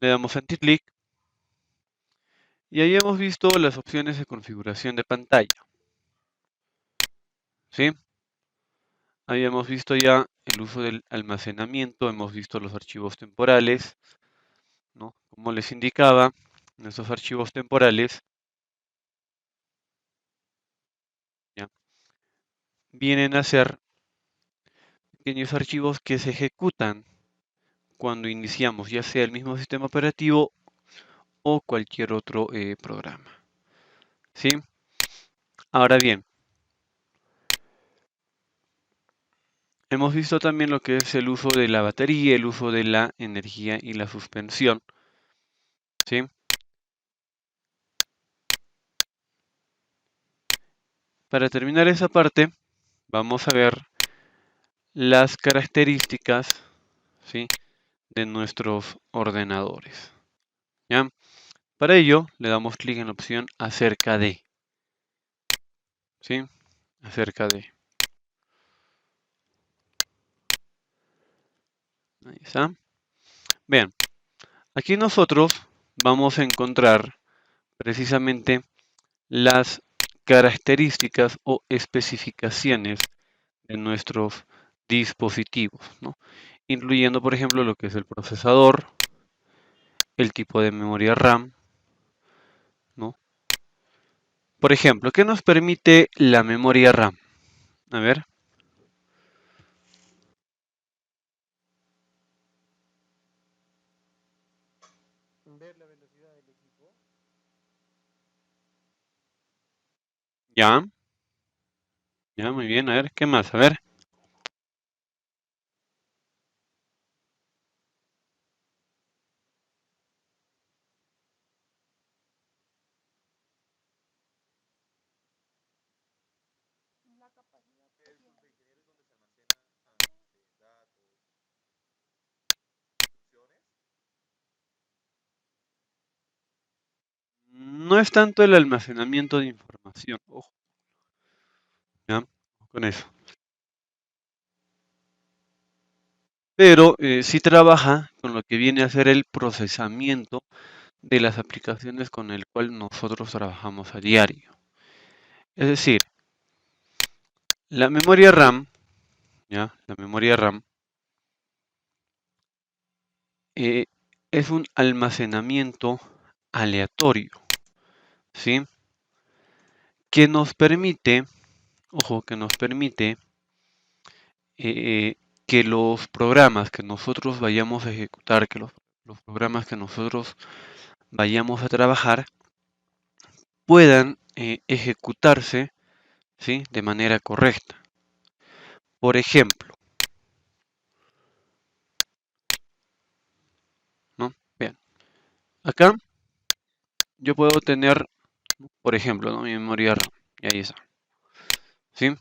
Le damos anti-click y ahí hemos visto las opciones de configuración de pantalla. ¿Sí? Ahí hemos visto ya el uso del almacenamiento, hemos visto los archivos temporales, ¿no? Como les indicaba, estos archivos temporales ya vienen a ser pequeños archivos que se ejecutan cuando iniciamos ya sea el mismo sistema operativo o cualquier otro programa. ¿Sí? Ahora bien, hemos visto también lo que es el uso de la batería, el uso de la energía y la suspensión. ¿Sí? Para terminar esa parte, vamos a ver las características, ¿sí?, de nuestros ordenadores. ¿Ya? Para ello, le damos clic en la opción acerca de. ¿Sí? Acerca de. Ahí está. Bien, aquí nosotros vamos a encontrar precisamente las características o especificaciones de nuestros dispositivos, ¿no? Incluyendo, por ejemplo, lo que es el procesador, el tipo de memoria RAM, ¿no? Por ejemplo, ¿qué nos permite la memoria RAM? A ver. Ver la velocidad del equipo. Ya, ya, muy bien. A ver, ¿qué más? A ver. No es tanto el almacenamiento de información, ojo, ¿ya? Con eso. Pero sí trabaja con lo que viene a ser el procesamiento de las aplicaciones con el cual nosotros trabajamos a diario. Es decir, la memoria RAM, ¿ya? La memoria RAM eh, es un almacenamiento aleatorio, ¿sí? Que nos permite, ojo, que nos permite que los programas que nosotros vayamos a ejecutar, que los programas que nosotros vayamos a trabajar, puedan ejecutarse, ¿sí?, de manera correcta. Por ejemplo, ¿no? Bien, acá yo puedo tener, por ejemplo, ¿no?, mi memoria RAM, y ahí está, ¿sí?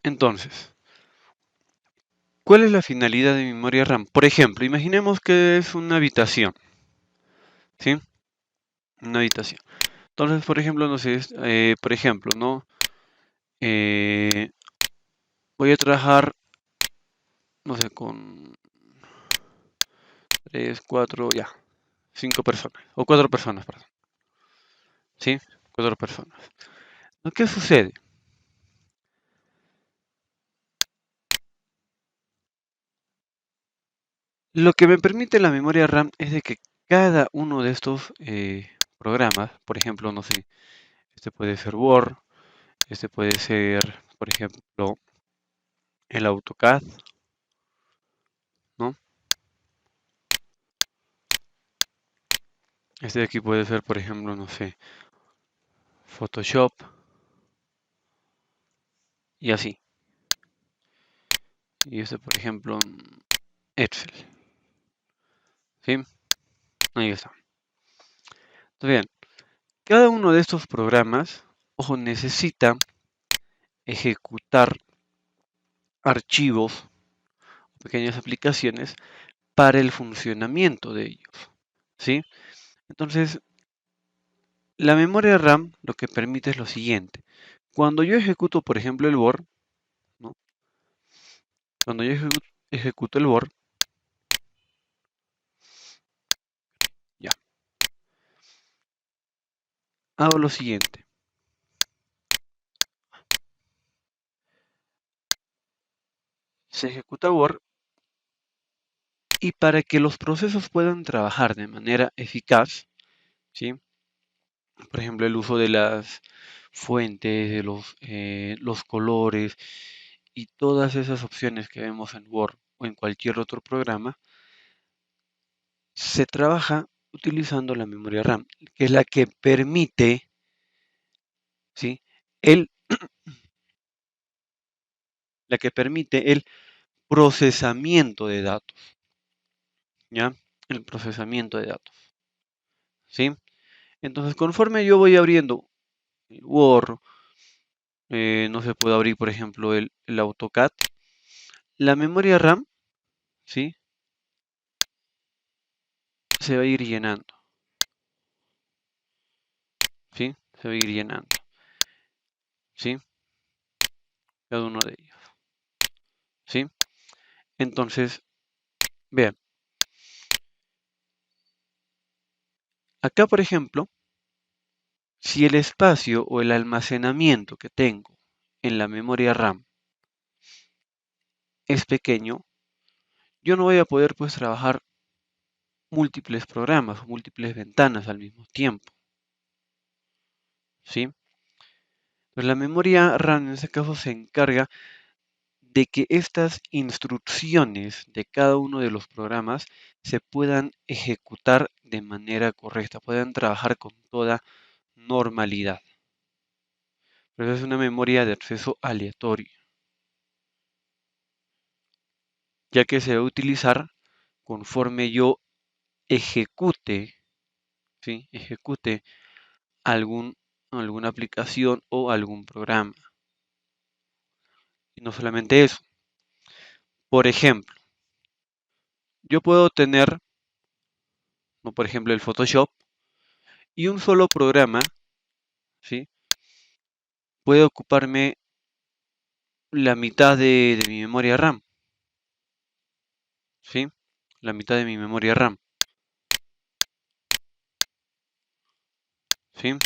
Entonces, ¿cuál es la finalidad de mi memoria RAM? Por ejemplo, imaginemos que es una habitación, ¿sí? Una habitación. Entonces, por ejemplo, no sé, por ejemplo, ¿no? Eh, voy a trabajar, no sé, con 3, 4, ya, 5 personas, o 4 personas, perdón, ¿sí? 4 personas. ¿Qué sucede? Lo que me permite la memoria RAM es de que cada uno de estos programas, por ejemplo, no sé, este puede ser Word, este puede ser, por ejemplo, el AutoCAD, ¿no? Este de aquí puede ser, por ejemplo, no sé, Photoshop y así. Y este, por ejemplo, Excel, ¿sí? Ahí está. Entonces, bien, cada uno de estos programas, ojo, necesita ejecutar archivos, pequeñas aplicaciones para el funcionamiento de ellos, ¿sí? Entonces, la memoria RAM lo que permite es lo siguiente. Cuando yo ejecuto, por ejemplo, el Word, ¿no? Cuando yo ejecuto el Word, hago lo siguiente. Se ejecuta Word y para que los procesos puedan trabajar de manera eficaz, ¿sí? Por ejemplo, el uso de las fuentes, de los colores y todas esas opciones que vemos en Word o en cualquier otro programa, se trabaja utilizando la memoria RAM, que es la que permite, ¿sí? el, la que permite el procesamiento de datos, ¿ya? El procesamiento de datos, ¿sí? Entonces, conforme yo voy abriendo el Word, no se puede abrir, por ejemplo, el AutoCAD, la memoria RAM, ¿sí? Se va a ir llenando, ¿sí? Se va a ir llenando, ¿sí? Cada uno de ellos, ¿sí? Entonces, vean, acá, por ejemplo, si el espacio o el almacenamiento que tengo en la memoria RAM es pequeño, yo no voy a poder pues trabajar múltiples programas o múltiples ventanas al mismo tiempo, ¿sí? Pues la memoria RAM en ese caso se encarga de que estas instrucciones de cada uno de los programas se puedan ejecutar de manera correcta, puedan trabajar con toda normalidad. Pero es una memoria de acceso aleatorio, ya que se va a utilizar conforme yo ejecute, ¿sí? Ejecute algún, alguna aplicación o algún programa. Y no solamente eso. Por ejemplo, yo puedo tener, ¿no? Por ejemplo, el Photoshop y un solo programa, ¿sí? Puede ocuparme la mitad de mi memoria RAM, ¿sí? La mitad de mi memoria RAM, ¿sí?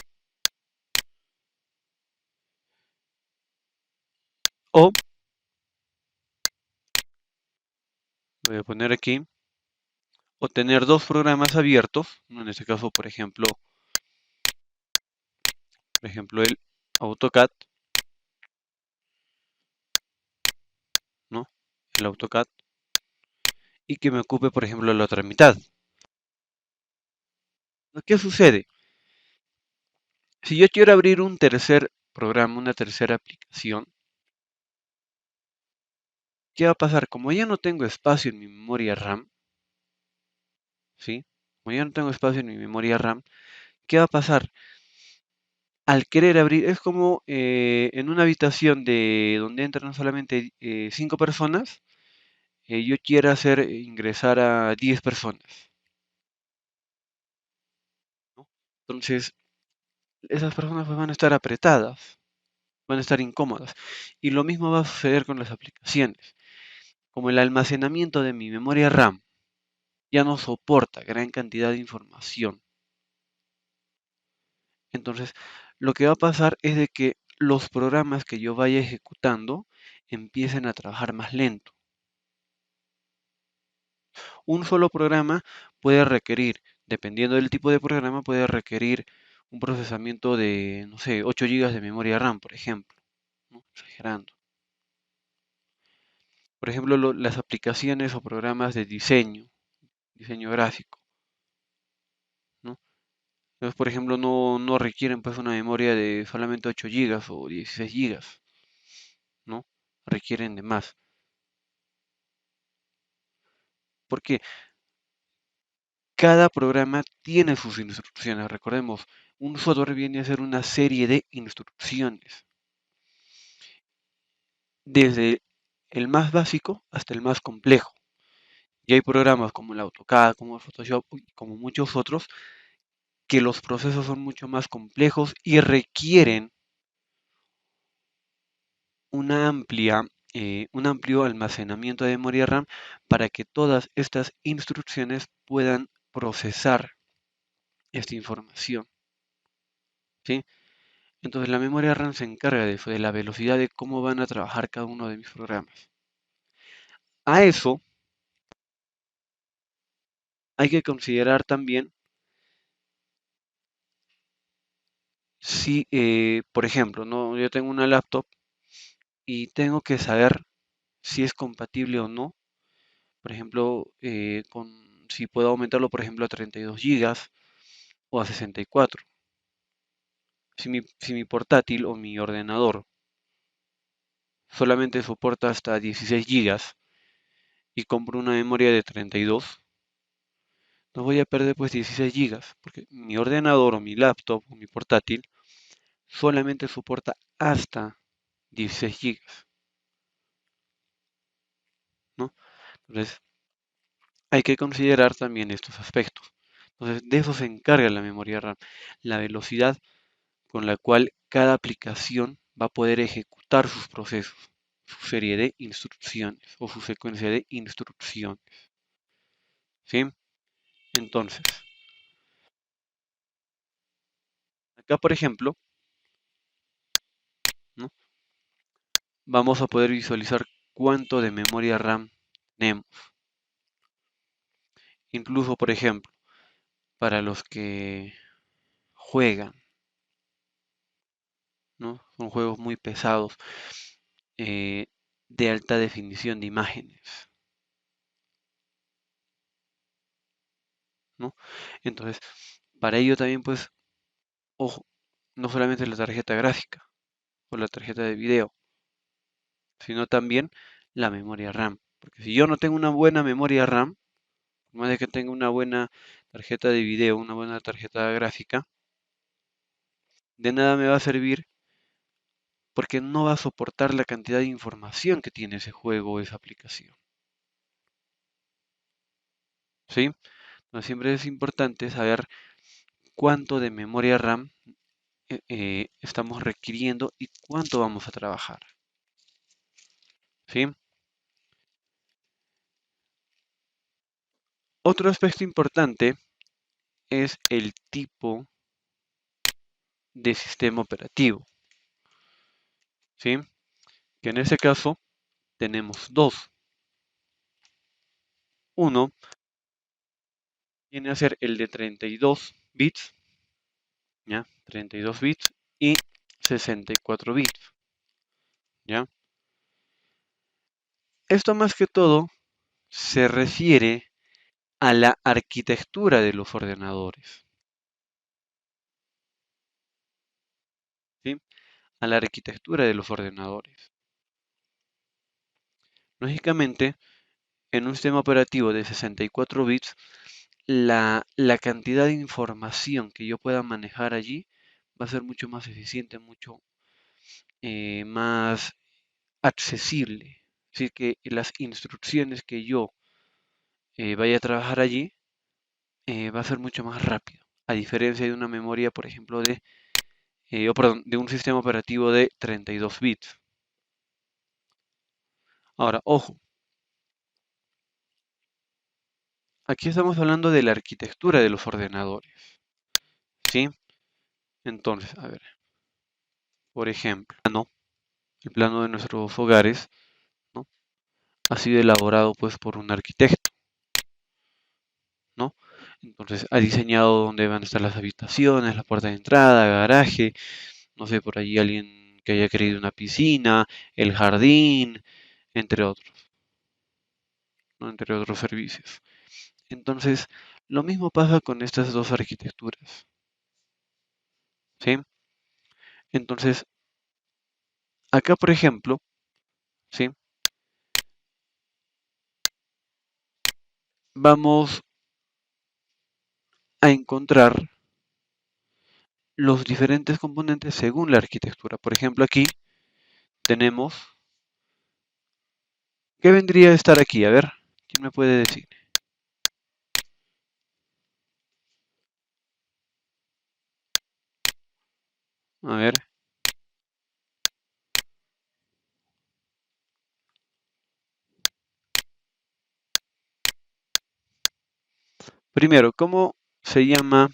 O voy a poner aquí, o tener dos programas abiertos, ¿no? En este caso, por ejemplo, el AutoCAD, ¿no? El AutoCAD, y que me ocupe, por ejemplo, la otra mitad. ¿Qué sucede? Si yo quiero abrir un tercer programa, una tercera aplicación, ¿qué va a pasar? Como ya no tengo espacio en mi memoria RAM, ¿sí? Como ya no tengo espacio en mi memoria RAM, ¿qué va a pasar? Al querer abrir, es como en una habitación de donde entran solamente 5 personas, yo quiero hacer ingresar a 10 personas, ¿no? Entonces, esas personas pues, van a estar apretadas, van a estar incómodas. Y lo mismo va a suceder con las aplicaciones. Como el almacenamiento de mi memoria RAM ya no soporta gran cantidad de información, entonces lo que va a pasar es de que los programas que yo vaya ejecutando empiecen a trabajar más lento. Un solo programa puede requerir, dependiendo del tipo de programa, puede requerir un procesamiento de, no sé, 8 gigas de memoria RAM, por ejemplo, ¿no? Exagerando. Por ejemplo, las aplicaciones o programas de diseño gráfico, ¿no? Entonces, por ejemplo, no requieren pues una memoria de solamente 8 gigas o 16 gigas, ¿no? Requieren de más. Porque cada programa tiene sus instrucciones. Recordemos, un software viene a ser una serie de instrucciones, desde el más básico hasta el más complejo. Y hay programas como el AutoCAD, como el Photoshop, y como muchos otros, que los procesos son mucho más complejos y requieren una un amplio almacenamiento de memoria RAM para que todas estas instrucciones puedan procesar esta información, ¿sí? Entonces la memoria RAM se encarga de eso, de la velocidad de cómo van a trabajar cada uno de mis programas. A eso hay que considerar también si, por ejemplo, ¿no? Yo tengo una laptop y tengo que saber si es compatible o no. Por ejemplo, si puedo aumentarlo, por ejemplo, a 32 gigas o a 64. Si mi portátil o mi ordenador solamente soporta hasta 16 gigas y compro una memoria de 32, no voy a perder pues 16 gigas, porque mi ordenador o mi laptop o mi portátil solamente soporta hasta 16 gigas, ¿no? Entonces, hay que considerar también estos aspectos. Entonces, de eso se encarga la memoria RAM, la velocidad con la cual cada aplicación va a poder ejecutar sus procesos, su serie de instrucciones o su secuencia de instrucciones, ¿sí? Entonces, acá por ejemplo, ¿no? Vamos a poder visualizar cuánto de memoria RAM tenemos. Incluso, por ejemplo, para los que juegan, ¿no? Son juegos muy pesados, eh, de alta definición de imágenes, ¿no? Entonces, para ello también, pues, ojo, no solamente la tarjeta gráfica o la tarjeta de video, sino también la memoria RAM. Porque si yo no tengo una buena memoria RAM, por más de que tenga una buena tarjeta de video, una buena tarjeta gráfica, de nada me va a servir porque no va a soportar la cantidad de información que tiene ese juego o esa aplicación. ¿Sí? Entonces siempre es importante saber cuánto de memoria RAM estamos requiriendo y cuánto vamos a trabajar. ¿Sí? Otro aspecto importante es el tipo de sistema operativo. ¿Sí? Que en ese caso tenemos dos. Uno viene a ser el de 32 bits, ¿ya? 32 bits y 64 bits, ¿ya? Esto más que todo se refiere a la arquitectura de los ordenadores, ¿sí? A la arquitectura de los ordenadores. Lógicamente, en un sistema operativo de 64 bits, la cantidad de información que yo pueda manejar allí va a ser mucho más eficiente, mucho más accesible. Es decir, que las instrucciones que yo vaya a trabajar allí va a ser mucho más rápido, a diferencia de una memoria, por ejemplo, perdón, de un sistema operativo de 32 bits. Ahora, ojo, aquí estamos hablando de la arquitectura de los ordenadores, ¿sí? Entonces, a ver, por ejemplo, el plano de nuestros hogares, ¿no? Ha sido elaborado pues por un arquitecto, ¿no? Entonces ha diseñado dónde van a estar las habitaciones, la puerta de entrada, garaje, no sé, por allí alguien que haya querido una piscina, el jardín, entre otros, ¿no? Entre otros servicios. Entonces, lo mismo pasa con estas dos arquitecturas, ¿sí? Entonces, acá, por ejemplo, ¿sí? Vamos a encontrar los diferentes componentes según la arquitectura. Por ejemplo, aquí tenemos, ¿qué vendría a estar aquí? A ver, ¿quién me puede decir? A ver, primero, ¿cómo se llama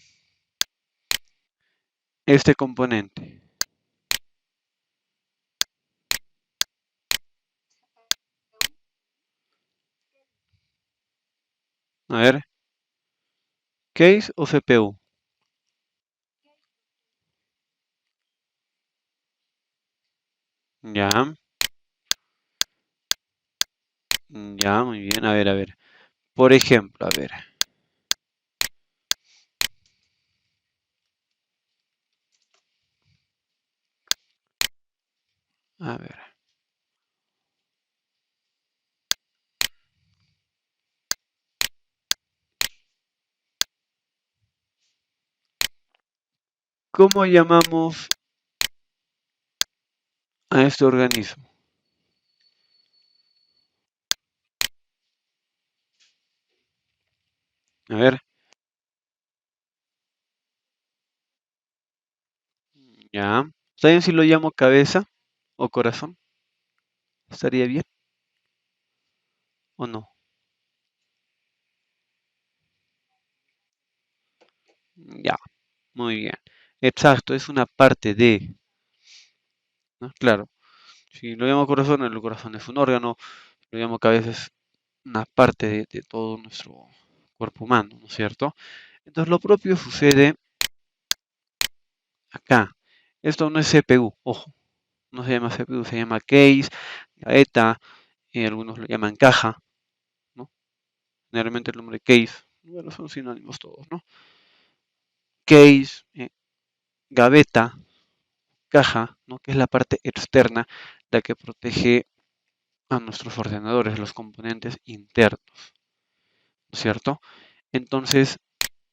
este componente. A ver, case o CPU. Ya, ya, muy bien. A ver, a ver. Por ejemplo, a ver. A ver. ¿Cómo llamamos a este organismo? A ver, ya. ¿Saben si lo llamo cabeza o corazón? ¿Estaría bien o no? Ya, muy bien. Exacto, es una parte de, ¿no? Claro, si lo llamo corazón, el corazón es un órgano, lo llamo cabeza es una parte de todo nuestro cuerpo humano, ¿no es cierto? Entonces lo propio sucede acá. Esto no es CPU, ojo, no se llama CPU, se llama case, gaeta, algunos lo llaman caja, ¿no? Generalmente el nombre case, bueno, son sinónimos todos, ¿no? Case, gaveta, caja, ¿no? Que es la parte externa, la que protege a nuestros ordenadores, los componentes internos, ¿no es cierto? Entonces,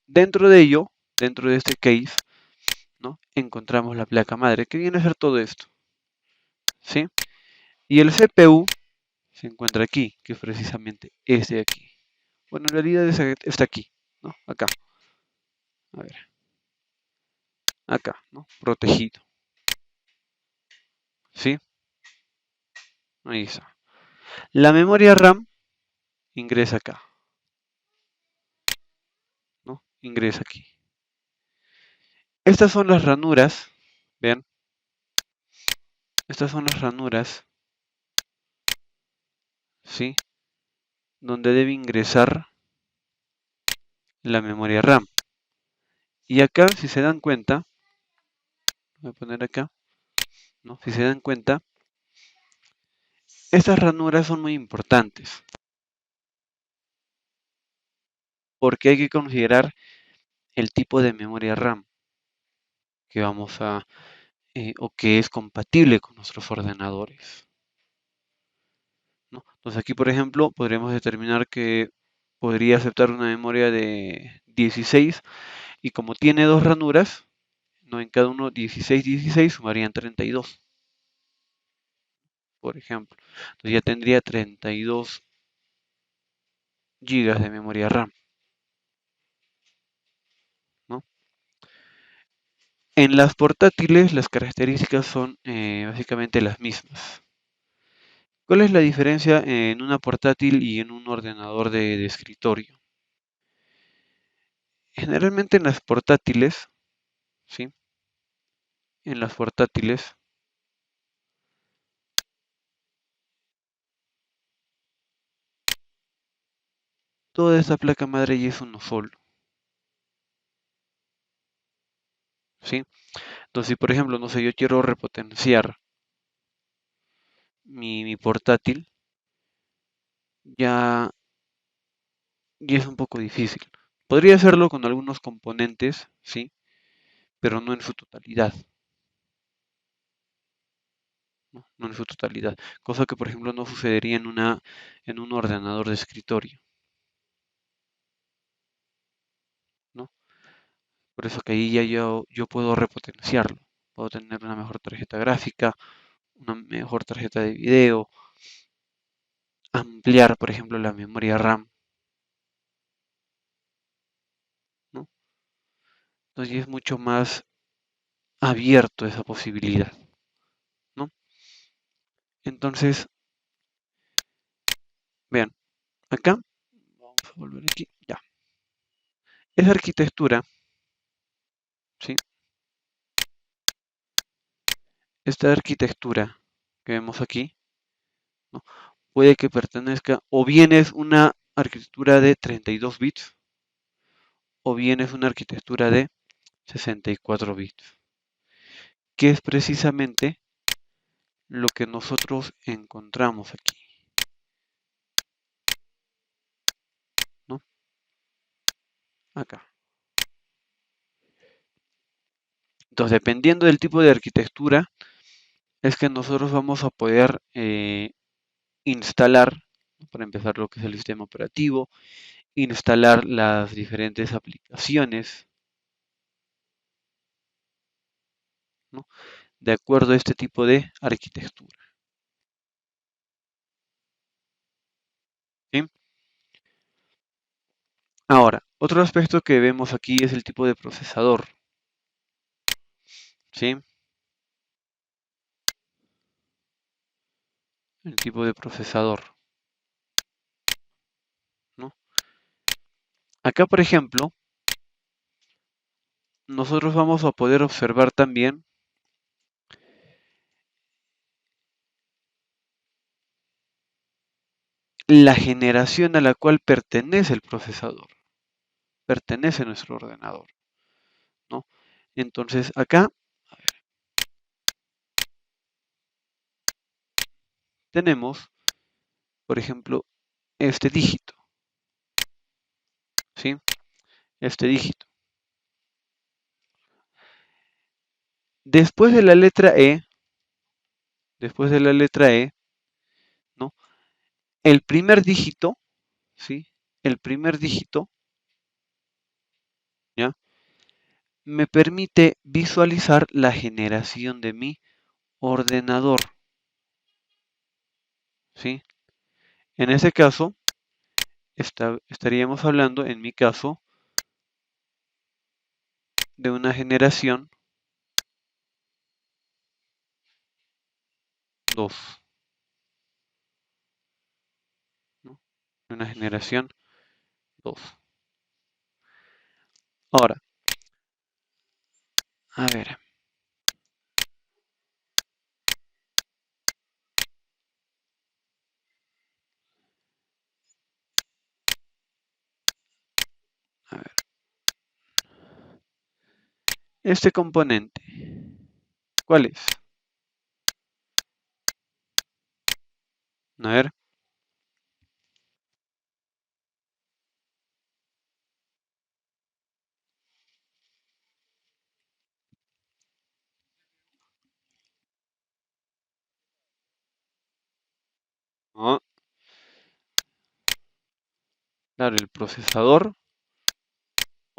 dentro de ello, dentro de este case, ¿no? Encontramos la placa madre, que viene a ser todo esto, ¿sí? Y el CPU se encuentra aquí, que es precisamente este de aquí. Bueno, en realidad está aquí, ¿no? Acá, a ver, acá, ¿no? Protegido, ¿sí? Ahí está. La memoria RAM ingresa acá, ¿no? Ingresa aquí. Estas son las ranuras, vean, estas son las ranuras, ¿sí? Donde debe ingresar la memoria RAM. Y acá, si se dan cuenta, voy a poner acá, ¿no? Si se dan cuenta, estas ranuras son muy importantes porque hay que considerar el tipo de memoria RAM que vamos a o que es compatible con nuestros ordenadores, ¿no? Entonces aquí, por ejemplo, podríamos determinar que podría aceptar una memoria de 16 y como tiene dos ranuras, ¿no? En cada uno 16, 16 sumarían 32, por ejemplo. Entonces ya tendría 32 gigas de memoria RAM, ¿no? En las portátiles las características son básicamente las mismas. ¿Cuál es la diferencia en una portátil y en un ordenador de escritorio? Generalmente en las portátiles, ¿sí? En las portátiles, toda esta placa madre ya es uno solo, ¿sí? Entonces, si por ejemplo, no sé, yo quiero repotenciar mi portátil, ya, ya es un poco difícil. Podría hacerlo con algunos componentes, ¿sí? Pero no en su totalidad, ¿no? No en su totalidad. Cosa que, por ejemplo, no sucedería en un ordenador de escritorio, ¿no? Por eso que ahí ya yo puedo repotenciarlo. Puedo tener una mejor tarjeta gráfica, una mejor tarjeta de video, ampliar, por ejemplo, la memoria RAM, ¿no? Entonces ya es mucho más abierto esa posibilidad, ¿no? Entonces, vean, acá, vamos a volver aquí, ya. Esa arquitectura, ¿sí? esta arquitectura que vemos aquí, ¿no? Puede que pertenezca, o bien es una arquitectura de 32 bits, o bien es una arquitectura de 64 bits, que es precisamente lo que nosotros encontramos aquí, ¿no? Acá. Entonces, dependiendo del tipo de arquitectura, es que nosotros vamos a poder instalar, para empezar, lo que es el sistema operativo, instalar las diferentes aplicaciones, ¿no? De acuerdo a este tipo de arquitectura, ¿sí? Ahora, otro aspecto que vemos aquí es el tipo de procesador, ¿sí? El tipo de procesador, ¿no? Acá, por ejemplo, nosotros vamos a poder observar también la generación a la cual pertenece el procesador, pertenece nuestro ordenador, ¿no? Entonces, acá tenemos, por ejemplo, este dígito, ¿sí? Este dígito. Después de la letra E, después de la letra E, ¿no? El primer dígito, ¿sí? El primer dígito, ¿ya? Me permite visualizar la generación de mi ordenador, ¿sí? En ese caso, estaríamos hablando, en mi caso, de una generación 2, ¿no? Una generación 2. Ahora, a ver, a ver. Este componente, ¿cuál es? A ver. Oh, claro, el procesador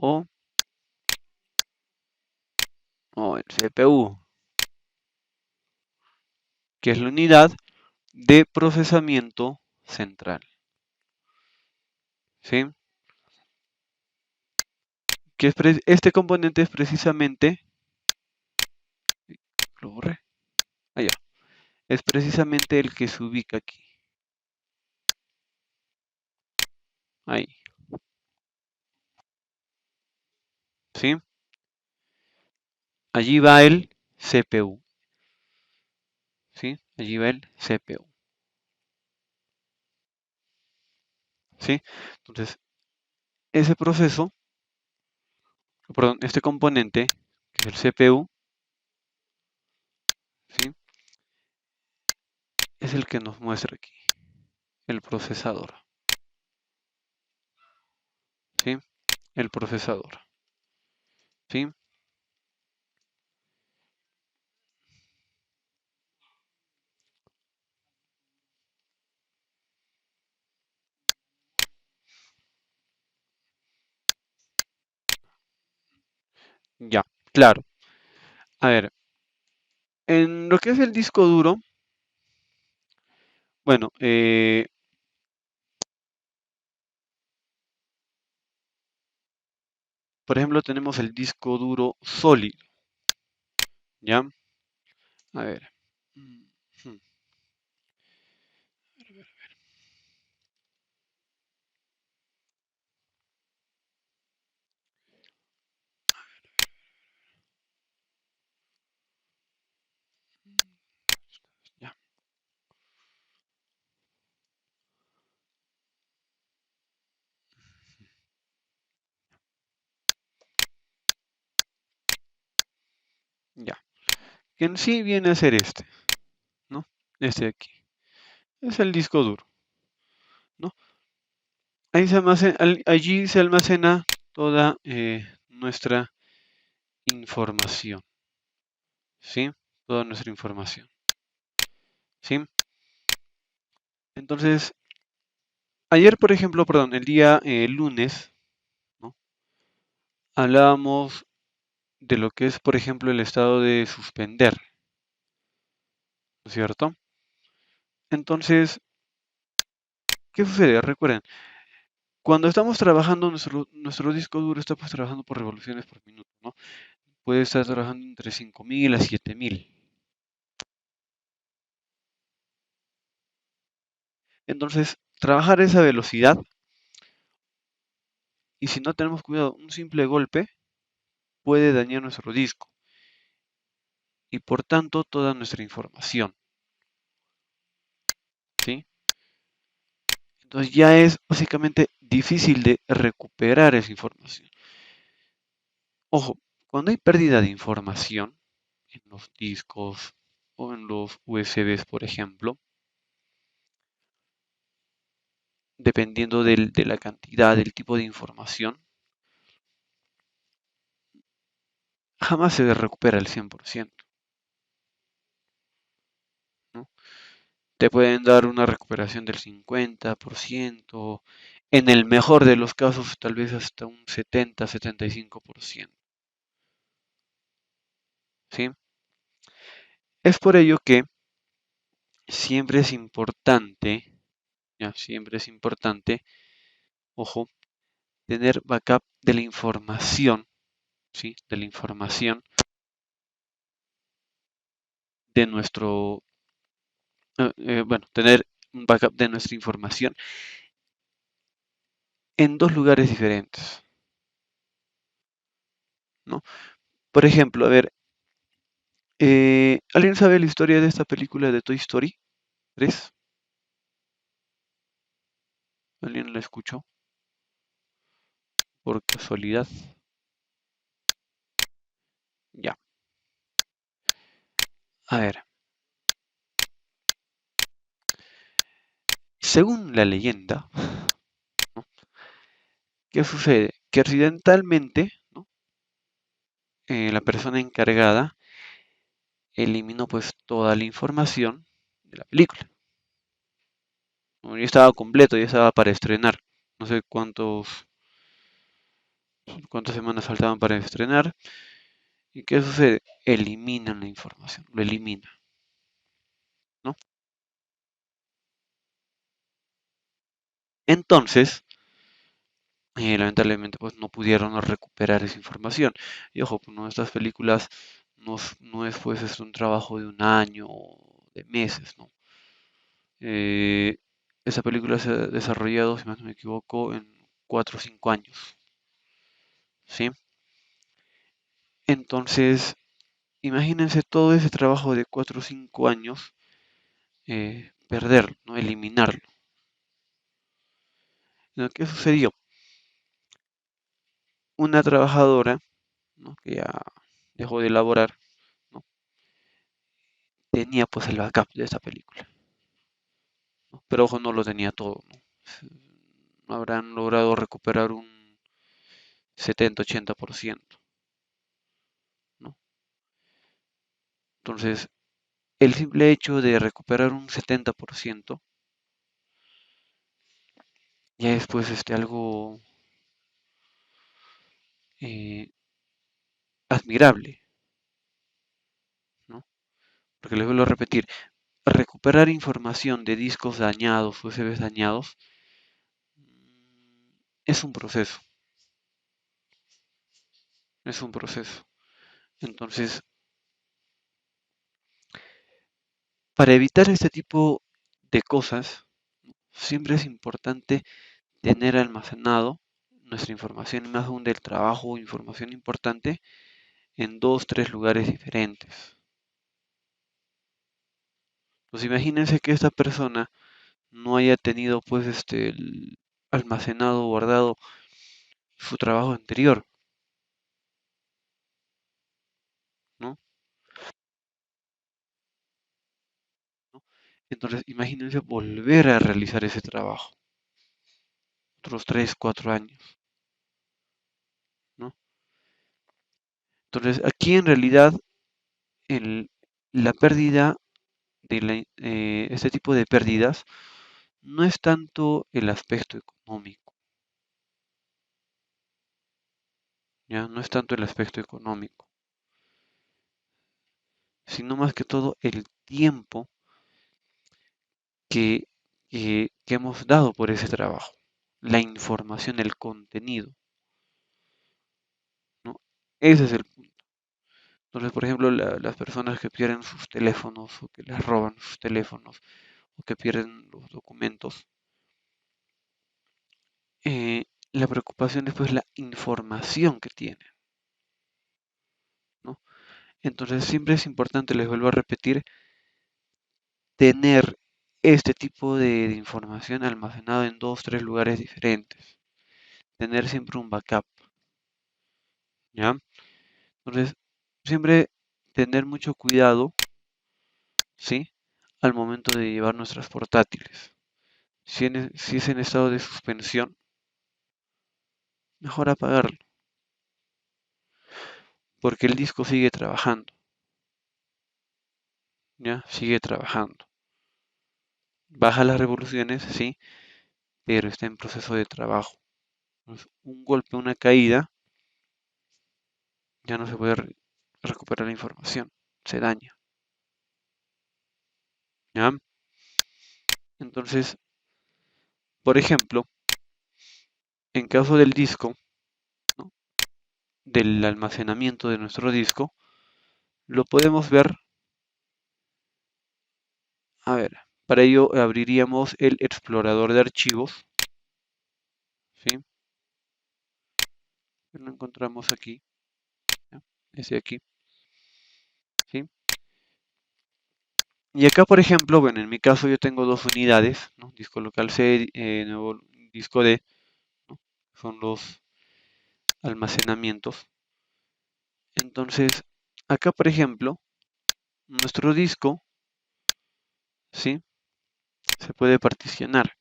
o, o el CPU, que es la unidad de procesamiento central, ¿sí? Este componente es precisamente, lo borré, allá, es precisamente el que se ubica aquí, ahí, ¿sí? Allí va el CPU, ¿sí? Allí va el CPU, ¿sí? Entonces, ese proceso, perdón, este componente, que es el CPU, ¿sí? Es el que nos muestra aquí, el procesador, ¿sí? El procesador, ¿sí? Ya, claro. A ver, en lo que es el disco duro, bueno, por ejemplo, tenemos el disco duro sólido, ¿ya? A ver. Ujú. que en sí viene a ser este, ¿no? Este de aquí. Es el disco duro, ¿no? Allí se almacena toda nuestra información, ¿sí? Toda nuestra información, ¿sí? Entonces, ayer, por ejemplo, perdón, el día lunes, ¿no? Hablábamos de lo que es, por ejemplo, el estado de suspender, ¿no es cierto? Entonces, ¿qué sucede? Recuerden, cuando estamos trabajando, nuestro disco duro está pues trabajando por revoluciones por minuto, ¿no? Puede estar trabajando entre 5000 a 7000. Entonces, trabajar a esa velocidad, y si no tenemos cuidado, un simple golpe puede dañar nuestro disco y por tanto toda nuestra información, ¿sí? Entonces ya es básicamente difícil de recuperar esa información. Ojo, cuando hay pérdida de información en los discos o en los USBs, por ejemplo, dependiendo de la cantidad, del tipo de información, jamás se recupera el 100%, ¿no? Te pueden dar una recuperación del 50%, en el mejor de los casos tal vez hasta un 70-75%, ¿sí? Es por ello que siempre es importante, ya, siempre es importante, ojo, tener backup de la información, ¿sí? De la información de nuestro, bueno, tener un backup de nuestra información en dos lugares diferentes, ¿no? Por ejemplo, a ver, ¿alguien sabe la historia de esta película de Toy Story 3? ¿Alguien la escuchó? Por casualidad. Ya. A ver, según la leyenda, ¿no? ¿Qué sucede? Que accidentalmente, ¿no? La persona encargada eliminó pues toda la información de la película. ¿No? Ya estaba completo, ya estaba para estrenar. No sé cuántas semanas faltaban para estrenar. ¿Y qué sucede? Eliminan la información, lo elimina, ¿no? Entonces, lamentablemente, pues no pudieron recuperar esa información. Y ojo, pues, ¿no? Estas películas no es pues un trabajo de un año o de meses, ¿no? Eh, Esa película se ha desarrollado, si más no me equivoco, en 4 o 5 años, ¿sí? Entonces, imagínense todo ese trabajo de 4 o 5 años, perderlo, ¿no? Eliminarlo. ¿No? ¿Qué sucedió? Una trabajadora, ¿no? Que ya dejó de elaborar, ¿no? Tenía pues el backup de esa película, ¿no? Pero ojo, no lo tenía todo, ¿no? No habrán logrado recuperar un 70-80%, ¿no? Entonces, el simple hecho de recuperar un 70% ya es pues algo eh, admirable, ¿no? Porque les vuelvo a repetir, recuperar información de discos dañados, USBs dañados, es un proceso, es un proceso. Entonces, para evitar este tipo de cosas, siempre es importante tener almacenado nuestra información, y más aún del trabajo o información importante, en dos, tres lugares diferentes. Pues imagínense que esta persona no haya tenido pues almacenado o guardado su trabajo anterior, ¿no? Entonces, imagínense volver a realizar ese trabajo, otros 3, 4 años, ¿no? Entonces, aquí en realidad el- la pérdida este tipo de pérdidas no es tanto el aspecto económico, ¿ya? No es tanto el aspecto económico, sino más que todo el tiempo que, que hemos dado por ese trabajo, la información, el contenido, ¿no? Ese es el punto. Entonces, por ejemplo, las personas que pierden sus teléfonos o que les roban sus teléfonos o que pierden los documentos, eh, la preocupación es pues la información que tienen, ¿no? Entonces siempre es importante, les vuelvo a repetir, tener este tipo de información almacenado en dos, tres lugares diferentes. Tener siempre un backup, ¿ya? Entonces, siempre tener mucho cuidado, ¿sí? Al momento de llevar nuestras portátiles. Si es en estado de suspensión, mejor apagarlo, porque el disco sigue trabajando, ¿ya? Sigue trabajando. Baja las revoluciones, sí, pero está en proceso de trabajo. Entonces, un golpe, una caída, ya no se puede recuperar la información, se daña, ¿ya? Entonces, por ejemplo, en caso del disco, ¿no? Del almacenamiento de nuestro disco, lo podemos ver, a ver, para ello abriríamos el explorador de archivos, ¿sí? Lo encontramos aquí, ¿ya? Ese aquí, ¿sí? Y acá, por ejemplo, bueno, en mi caso yo tengo dos unidades, ¿no? Disco local C, nuevo disco D, ¿no? Son los almacenamientos. Entonces, acá, por ejemplo, nuestro disco, ¿sí? Se puede particionar.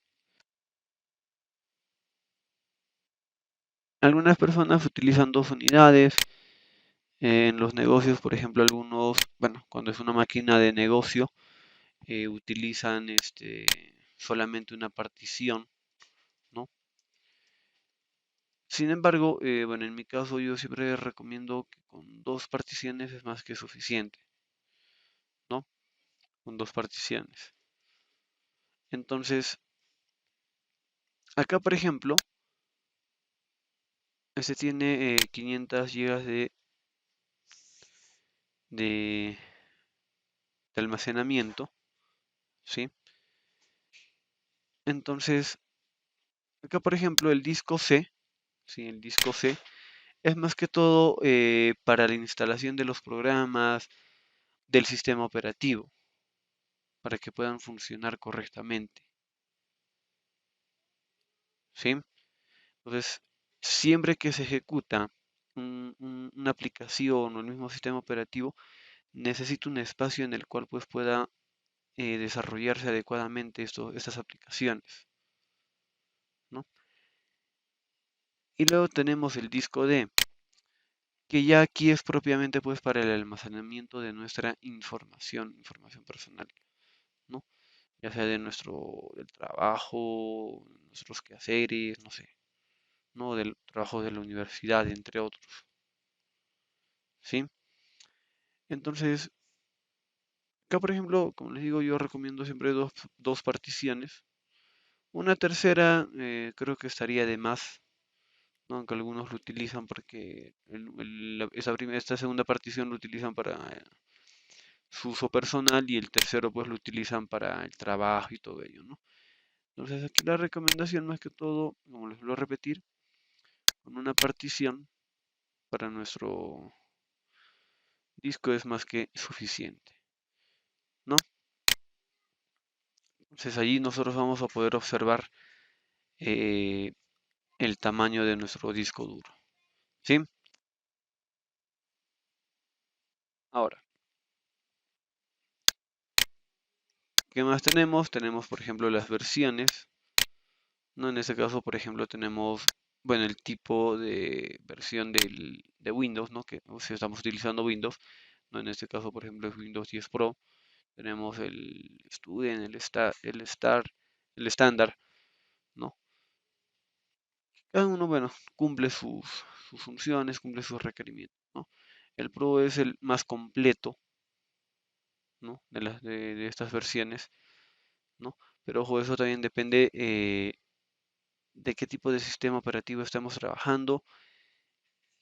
Algunas personas utilizan dos unidades. En los negocios, por ejemplo, algunos, bueno, cuando es una máquina de negocio, utilizan solamente una partición, ¿no? Sin embargo, bueno, en mi caso yo siempre recomiendo que con dos particiones es más que suficiente, ¿no? Con dos particiones. Entonces, acá, por ejemplo, este tiene 500 gigas de, de almacenamiento, ¿sí? Entonces, acá, por ejemplo, el disco C, ¿sí? El disco C es más que todo para la instalación de los programas del sistema operativo, para que puedan funcionar correctamente, ¿sí? Entonces, siempre que se ejecuta una aplicación o el mismo sistema operativo, necesita un espacio en el cual pues pueda desarrollarse adecuadamente estas aplicaciones, ¿no? Y luego tenemos el disco D, que ya aquí es propiamente pues para el almacenamiento de nuestra información personal, ¿no? Ya sea de del trabajo, nuestros quehaceres, no sé, ¿no? Del trabajo de la universidad, entre otros, ¿sí? Entonces, acá por ejemplo, como les digo, yo recomiendo siempre dos particiones. Una tercera creo que estaría de más, ¿no? Aunque algunos lo utilizan porque esta segunda partición lo utilizan para su uso personal y el tercero pues lo utilizan para el trabajo y todo ello, ¿no? Entonces aquí la recomendación más que todo, como les voy a repetir, con una partición para nuestro disco es más que suficiente, ¿no? Entonces allí nosotros vamos a poder observar eh, el tamaño de nuestro disco duro, ¿sí? Ahora, ¿Qué más tenemos? Tenemos, por ejemplo, las versiones, ¿no? En este caso, por ejemplo, tenemos, bueno, el tipo de versión de Windows, ¿no? Que si estamos utilizando Windows, ¿no? En este caso, por ejemplo, es Windows 10 Pro. Tenemos el Student, el estándar, ¿no? Cada uno, bueno, cumple sus funciones, cumple sus requerimientos, ¿no? El Pro es el más completo, ¿no? De estas versiones, ¿no? Pero ojo, eso también depende de qué tipo de sistema operativo estamos trabajando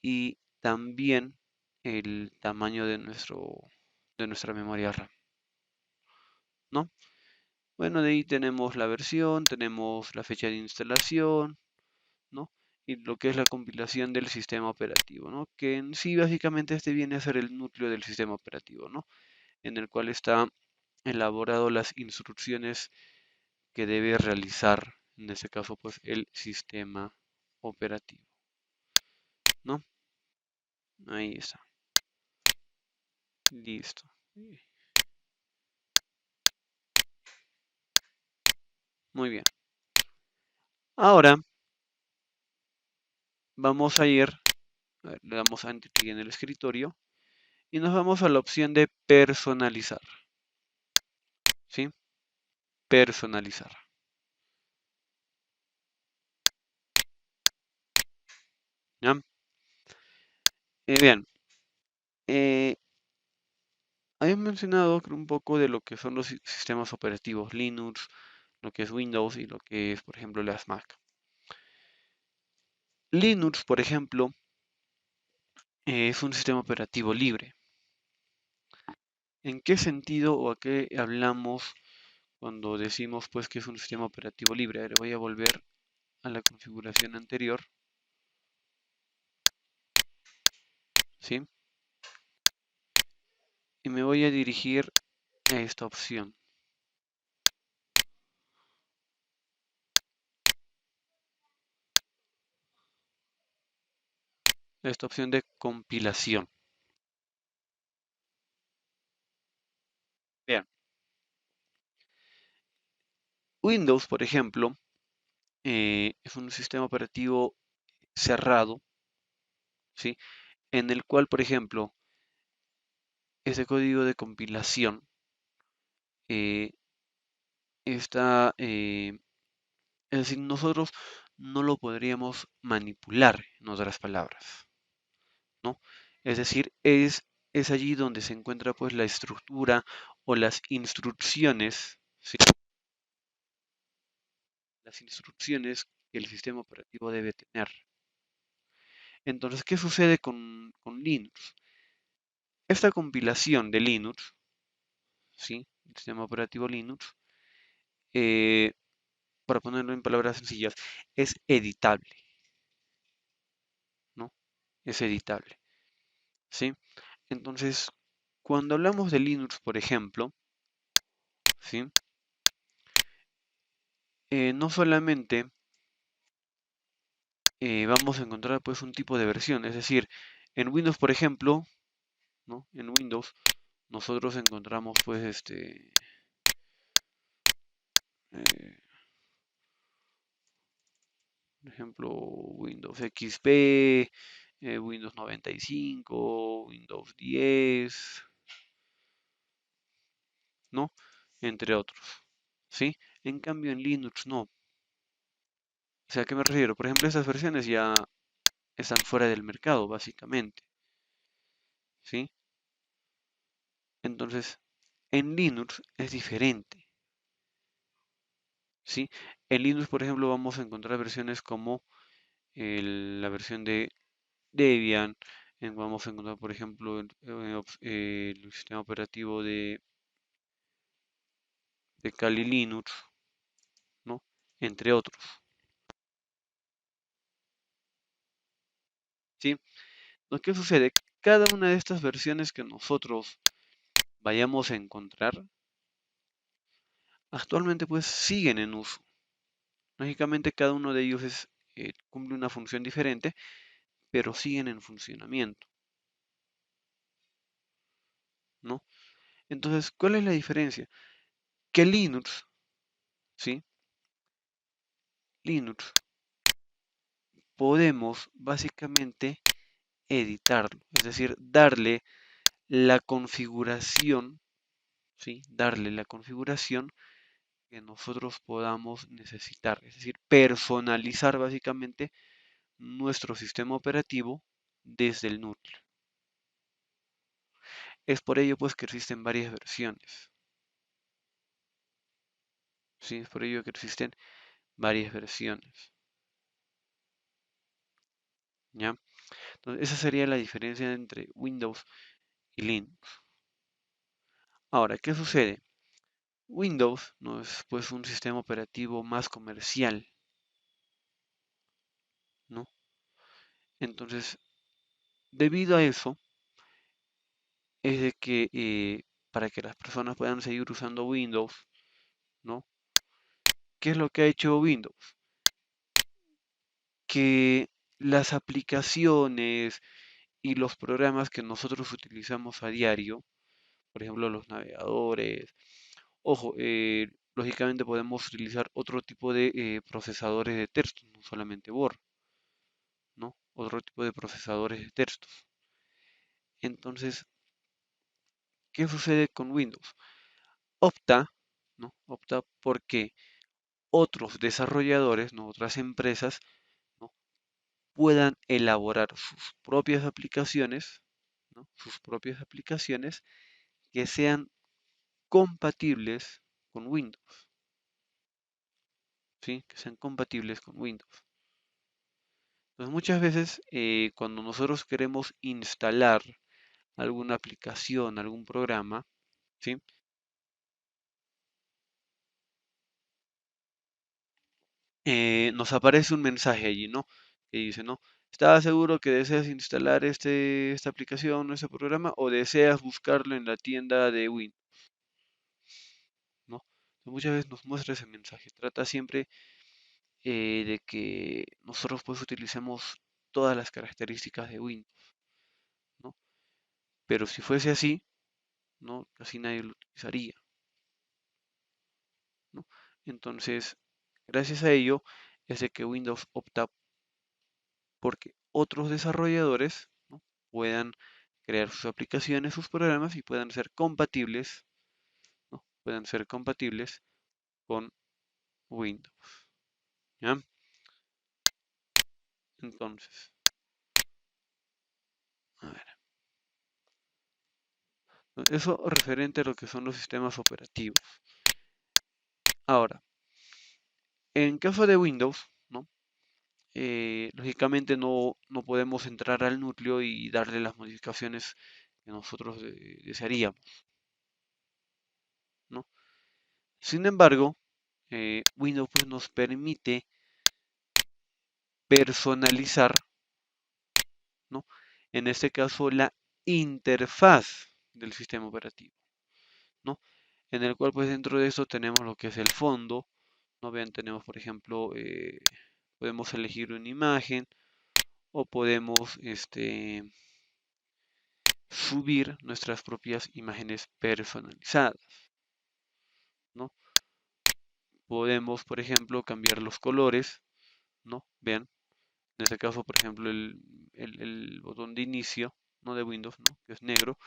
y también el tamaño de nuestra memoria RAM, ¿no? Bueno, de ahí tenemos la versión, tenemos la fecha de instalación, ¿no? Y lo que es la compilación del sistema operativo, ¿no? Que en sí básicamente este viene a ser el núcleo del sistema operativo, ¿no? En el cual está elaborado las instrucciones que debe realizar, en este caso, pues el sistema operativo, ¿no? Ahí está. Listo. Muy bien. Ahora vamos a ir, a ver, le damos a Enter clic en el escritorio y nos vamos a la opción de personalizar, ¿sí? Personalizar. ¿Ya? Bien, eh, había mencionado creo, un poco de lo que son los sistemas operativos Linux, lo que es Windows y lo que es, por ejemplo, las Mac. Linux, por ejemplo, es un sistema operativo libre. ¿En qué sentido o a qué hablamos cuando decimos pues que es un sistema operativo libre? A ver, voy a volver a la configuración anterior, ¿sí? Y me voy a dirigir a esta opción, a esta opción de compilación. Bien, Windows, por ejemplo, es un sistema operativo cerrado, ¿sí? En el cual, por ejemplo, ese código de compilación eh, está, es decir, nosotros no lo podríamos manipular, en otras palabras, ¿no? Es decir, es allí donde se encuentra pues la estructura o las instrucciones, ¿sí? Las instrucciones que el sistema operativo debe tener. Entonces, ¿qué sucede con Linux? Esta compilación de Linux, ¿sí? El sistema operativo Linux, eh, para ponerlo en palabras sencillas, es editable, ¿no? Es editable, ¿sí? Entonces, cuando hablamos de Linux, por ejemplo, ¿sí? No solamente vamos a encontrar pues un tipo de versión, es decir, en Windows, por ejemplo, ¿no? En Windows nosotros encontramos pues eh, por ejemplo, Windows XP, Windows 95, Windows 10, ¿no? Entre otros, ¿sí? En cambio en Linux no. O sea, ¿a qué me refiero? Por ejemplo, estas versiones ya están fuera del mercado, básicamente, ¿sí? Entonces, en Linux es diferente, ¿sí? En Linux, por ejemplo, vamos a encontrar versiones como la versión de Debian, vamos a encontrar, por ejemplo, el sistema operativo de Kali Linux, ¿no? Entre otros, ¿sí? Lo que sucede, cada una de estas versiones que nosotros vayamos a encontrar, actualmente pues siguen en uso. Lógicamente cada uno de ellos cumple una función diferente, pero siguen en funcionamiento, ¿no? Entonces, ¿cuál es la diferencia? que Linux, ¿sí? Linux, podemos básicamente editarlo, es decir, darle la configuración, ¿sí? Darle la configuración que nosotros podamos necesitar, es decir, personalizar básicamente nuestro sistema operativo desde el núcleo. Es por ello pues que existen varias versiones, ¿sí? Es por ello que existen varias versiones, ¿ya? Entonces, esa sería la diferencia entre Windows y Linux. Ahora, ¿qué sucede? Windows no es pues un sistema operativo más comercial, ¿no? Entonces, debido a eso, es de que para que las personas puedan seguir usando Windows, ¿no? ¿Qué es lo que ha hecho Windows? Que las aplicaciones y los programas que nosotros utilizamos a diario, por ejemplo los navegadores, ojo, lógicamente podemos utilizar otro tipo de procesadores de texto, no solamente Word, ¿no? Otro tipo de procesadores de textos. Entonces, ¿qué sucede con Windows? Opta, ¿no? Opta porque otros desarrolladores, ¿no? Otras empresas, ¿no? Puedan elaborar sus propias aplicaciones, ¿no? Sus propias aplicaciones que sean compatibles con Windows, ¿sí? Que sean compatibles con Windows. Entonces, muchas veces cuando nosotros queremos instalar alguna aplicación, algún programa, ¿sí? Nos aparece un mensaje allí, ¿no? Que dice, ¿no? ¿Estás seguro que deseas instalar esta aplicación o este programa o deseas buscarlo en la tienda de Windows, ¿no? Entonces, muchas veces nos muestra ese mensaje. Trata siempre de que nosotros pues utilicemos todas las características de Windows, ¿no? Pero si fuese así, ¿no? Casi nadie lo utilizaría, ¿no? Entonces, gracias a ello es de que Windows opta porque otros desarrolladores, ¿no? Puedan crear sus aplicaciones, sus programas y puedan ser compatibles, ¿no? Puedan ser compatibles con Windows, ¿ya? Entonces, a ver, eso referente a lo que son los sistemas operativos. Ahora, en caso de Windows, ¿no? Lógicamente no podemos entrar al núcleo y darle las modificaciones que nosotros desearíamos, ¿no? Sin embargo, Windows pues, nos permite personalizar, ¿no? En este caso, la interfaz del sistema operativo, ¿no? En el cual pues dentro de eso tenemos lo que es el fondo, ¿no? Vean, tenemos por ejemplo, podemos elegir una imagen o podemos subir nuestras propias imágenes personalizadas, ¿no? Podemos, por ejemplo, cambiar los colores, ¿no? Vean, en este caso, por ejemplo, el botón de inicio, ¿no? De Windows, ¿no? Que es negro,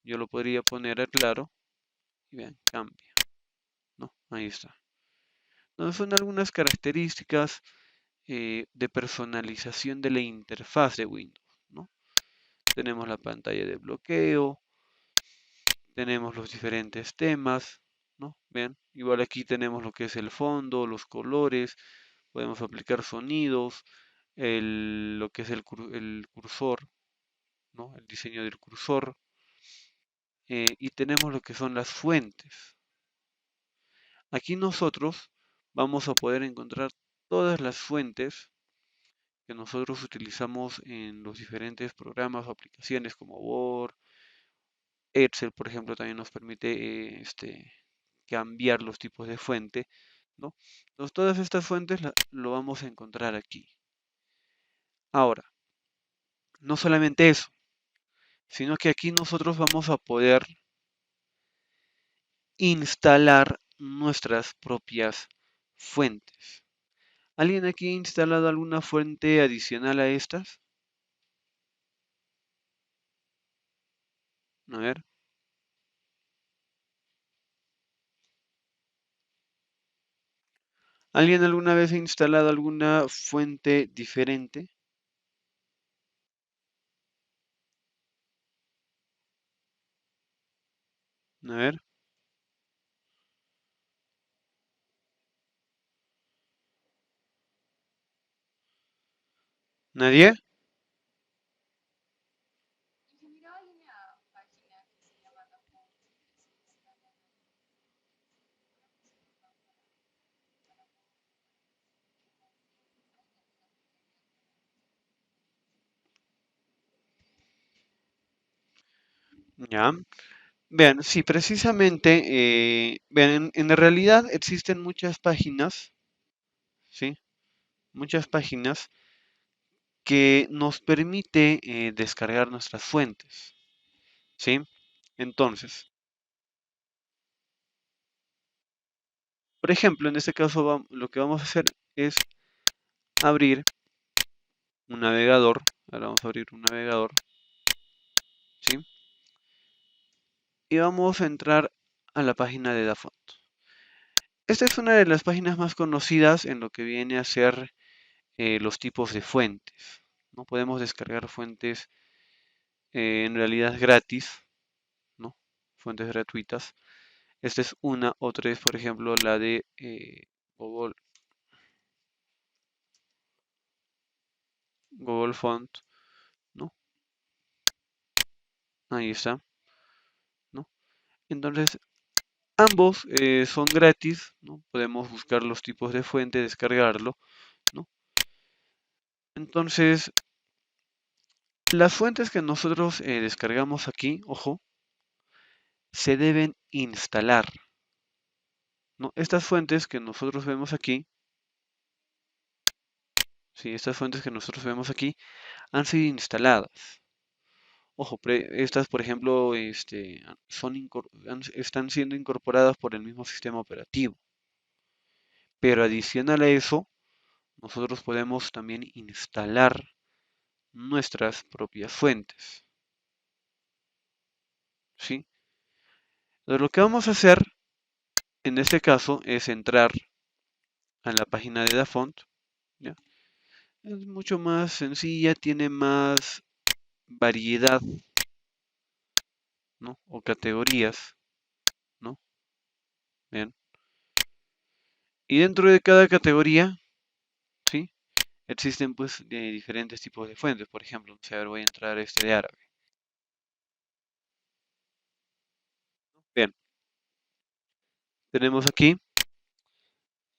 yo lo podría poner a claro y vean, cambia, ¿no? Ahí está. Entonces son algunas características de personalización de la interfaz de Windows, ¿no? Tenemos la pantalla de bloqueo, tenemos los diferentes temas, ¿no? Vean, igual aquí tenemos lo que es el fondo, los colores, podemos aplicar sonidos, lo que es el cursor, ¿no? El diseño del cursor, y tenemos lo que son las fuentes. Aquí nosotros vamos a poder encontrar todas las fuentes que nosotros utilizamos en los diferentes programas o aplicaciones como Word, Excel, por ejemplo, también nos permite cambiar los tipos de fuente, ¿no? Entonces, todas estas fuentes lo vamos a encontrar aquí. Ahora, no solamente eso, sino que aquí nosotros vamos a poder instalar nuestras propias fuentes. ¿Alguien aquí ha instalado alguna fuente adicional a estas? A ver. ¿Alguien alguna vez ha instalado alguna fuente diferente? A ver. ¿Nadie? Ya. Vean, sí, precisamente, vean, en realidad existen muchas páginas, ¿sí? Muchas páginas que nos permite descargar nuestras fuentes, ¿sí? Entonces, por ejemplo, en este caso lo que vamos a hacer es abrir un navegador. Ahora vamos a abrir un navegador, ¿sí? Y vamos a entrar a la página de Dafont. Esta es una de las páginas más conocidas en lo que viene a ser los tipos de fuentes. No podemos descargar fuentes en realidad gratis, ¿no? Fuentes gratuitas. Esta es una, otra es, por ejemplo, la de Google, Google Font, ¿no? Ahí está, ¿no? Entonces, ambos son gratis, ¿no? Podemos buscar los tipos de fuente, descargarlo, ¿no? Entonces, las fuentes que nosotros descargamos aquí, ojo, se deben instalar, ¿no? Estas fuentes que nosotros vemos aquí, sí, estas fuentes que nosotros vemos aquí han sido instaladas. Ojo, estas, por ejemplo, están siendo incorporadas por el mismo sistema operativo. Pero adicional a eso, nosotros podemos también instalar nuestras propias fuentes, ¿sí? Entonces, lo que vamos a hacer en este caso es entrar a la página de Dafont, ¿ya? Es mucho más sencilla, tiene más variedad, ¿no? O categorías, ¿no? Bien. Y dentro de cada categoría, ¿sí? Existen pues diferentes tipos de fuentes. Por ejemplo, no sé, a ver, voy a entrar a este de árabe. Bien, tenemos aquí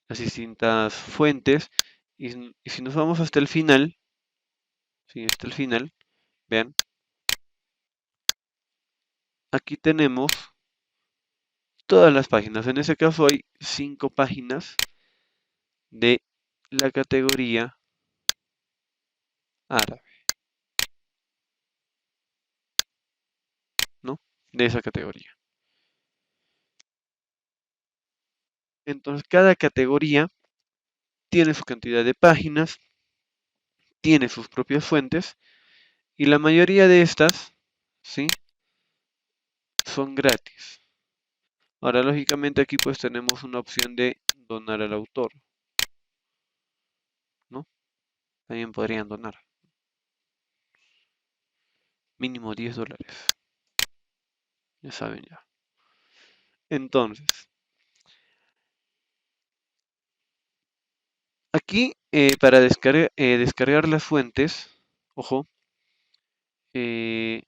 las distintas fuentes. Y si nos vamos hasta el final, ¿sí? Hasta el final, vean, aquí tenemos todas las páginas. En este caso hay 5 páginas de la categoría árabe, ¿no? De esa categoría. Entonces, cada categoría tiene su cantidad de páginas, tiene sus propias fuentes, y la mayoría de estas, ¿sí? Son gratis. Ahora, lógicamente aquí pues tenemos una opción de donar al autor, ¿no? También podrían donar. Mínimo $10. Ya saben ya. Entonces, aquí para descargar las fuentes, ojo, eh,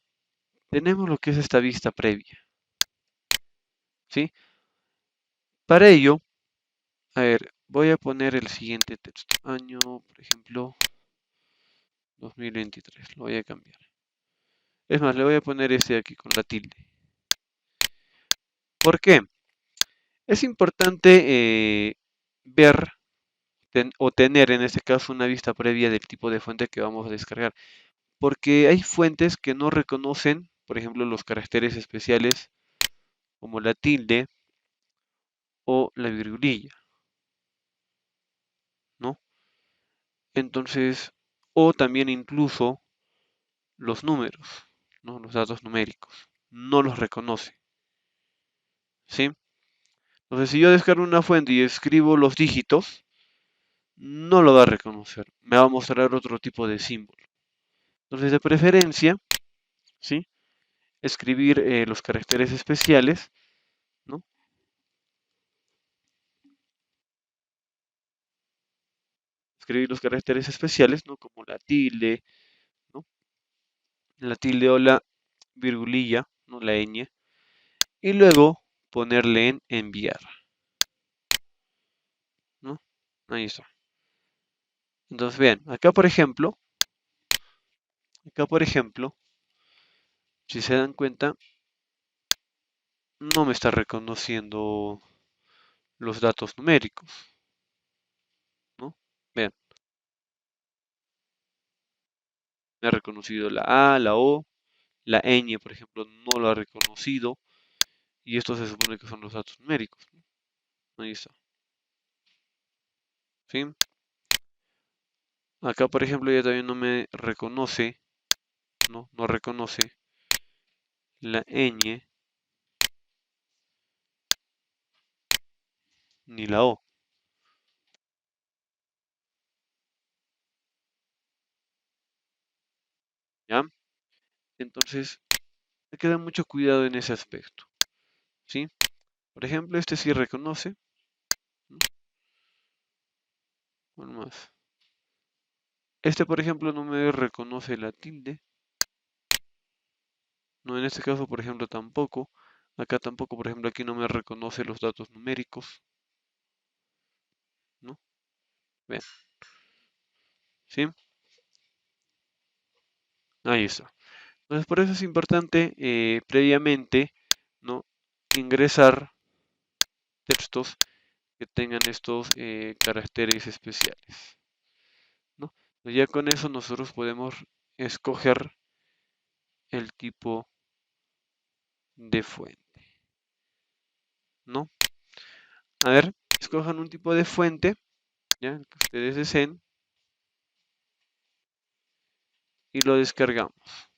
tenemos lo que es esta vista previa, ¿sí? Para ello, a ver, voy a poner el siguiente texto. Año, por ejemplo, 2023. Lo voy a cambiar. Es más, le voy a poner este aquí con la tilde. ¿Por qué? Es importante ver o tener en este caso una vista previa del tipo de fuente que vamos a descargar. Porque hay fuentes que no reconocen, por ejemplo, los caracteres especiales como la tilde o la virgulilla, ¿no? Entonces, o también incluso los números, ¿no? Los datos numéricos, no los reconoce, ¿sí? Entonces, si yo descargo una fuente y escribo los dígitos, no lo va a reconocer, me va a mostrar otro tipo de símbolo. Entonces, de preferencia, ¿sí? Escribir los caracteres especiales, ¿no? Escribir los caracteres especiales, ¿no? Como la tilde, ¿no? La tilde o la virgulilla, ¿no? La ñ, y luego ponerle en enviar, ¿no? Ahí está. Entonces, vean, acá por ejemplo, si se dan cuenta, no me está reconociendo los datos numéricos, ¿no? Vean, me ha reconocido la A, la O, la ñ, por ejemplo, no lo ha reconocido, y esto se supone que son los datos numéricos, ¿no? Ahí está, ¿sí? Acá, por ejemplo, ya también no me reconoce, ¿no? No reconoce la ñ ni la O, ¿ya? Entonces, hay que dar mucho cuidado en ese aspecto, ¿sí? Por ejemplo, este sí reconoce, ¿no? Bueno, más. Este, por ejemplo, no me reconoce la tilde, no, en este caso, por ejemplo, tampoco. Acá tampoco, por ejemplo, aquí no me reconoce los datos numéricos, ¿no? Vean, ¿sí? Ahí está. Entonces, por eso es importante previamente, ¿no? Ingresar textos que tengan estos caracteres especiales, ¿no? Pues ya con eso nosotros podemos escoger el tipo de fuente, ¿no? A ver, escojan un tipo de fuente, ¿ya? El que ustedes deseen, y lo descargamos,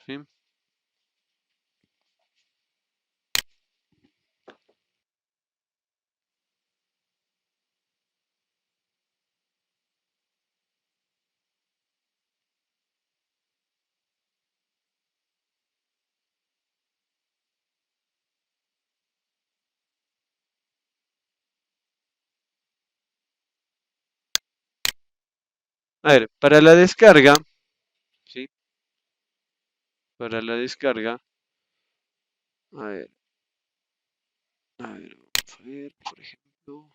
¿sí? A ver, para la descarga, ¿sí? Para la descarga, a ver, vamos a ver, por ejemplo,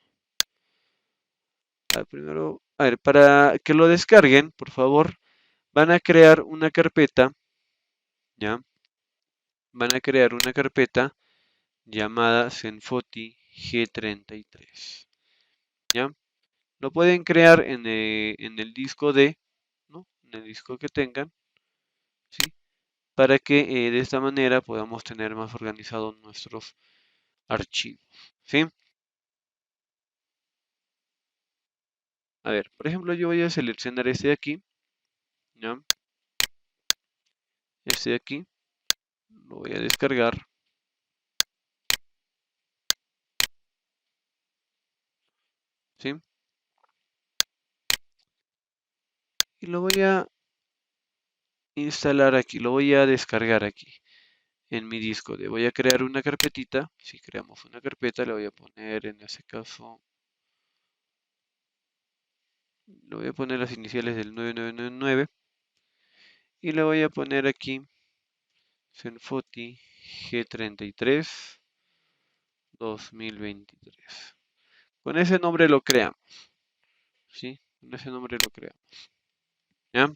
primero, a ver, para que lo descarguen, por favor, van a crear una carpeta, ¿ya? Van a crear una carpeta llamada Zenfoti G33, ¿ya? Lo pueden crear en el disco D, ¿no? En el disco que tengan, ¿sí? Para que de esta manera podamos tener más organizados nuestros archivos, ¿sí? A ver, por ejemplo, yo voy a seleccionar este de aquí, ¿ya? Este de aquí, lo voy a descargar, ¿sí? Y lo voy a instalar aquí, lo voy a descargar aquí en mi disco D. Voy a crear una carpetita, si creamos una carpeta, le voy a poner en ese caso, le voy a poner las iniciales del 9999 y le voy a poner aquí Zenfoti G33 2023. Con ese nombre lo creamos, ¿sí? Con ese nombre lo creamos, ¿ya?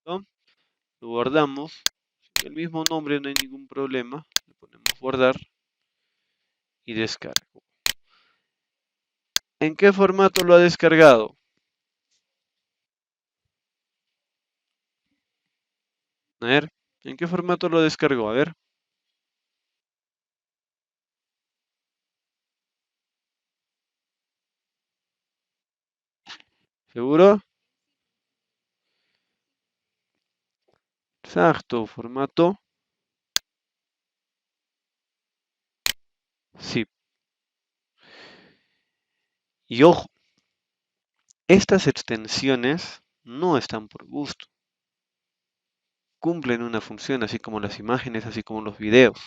¿No? Lo guardamos, el mismo nombre, no hay ningún problema, le ponemos guardar y descargo. ¿En qué formato lo ha descargado? A ver, ¿en qué formato lo descargó? A ver, ¿seguro? Exacto, formato zip. Y ojo, estas extensiones no están por gusto. Cumplen una función, así como las imágenes, así como los videos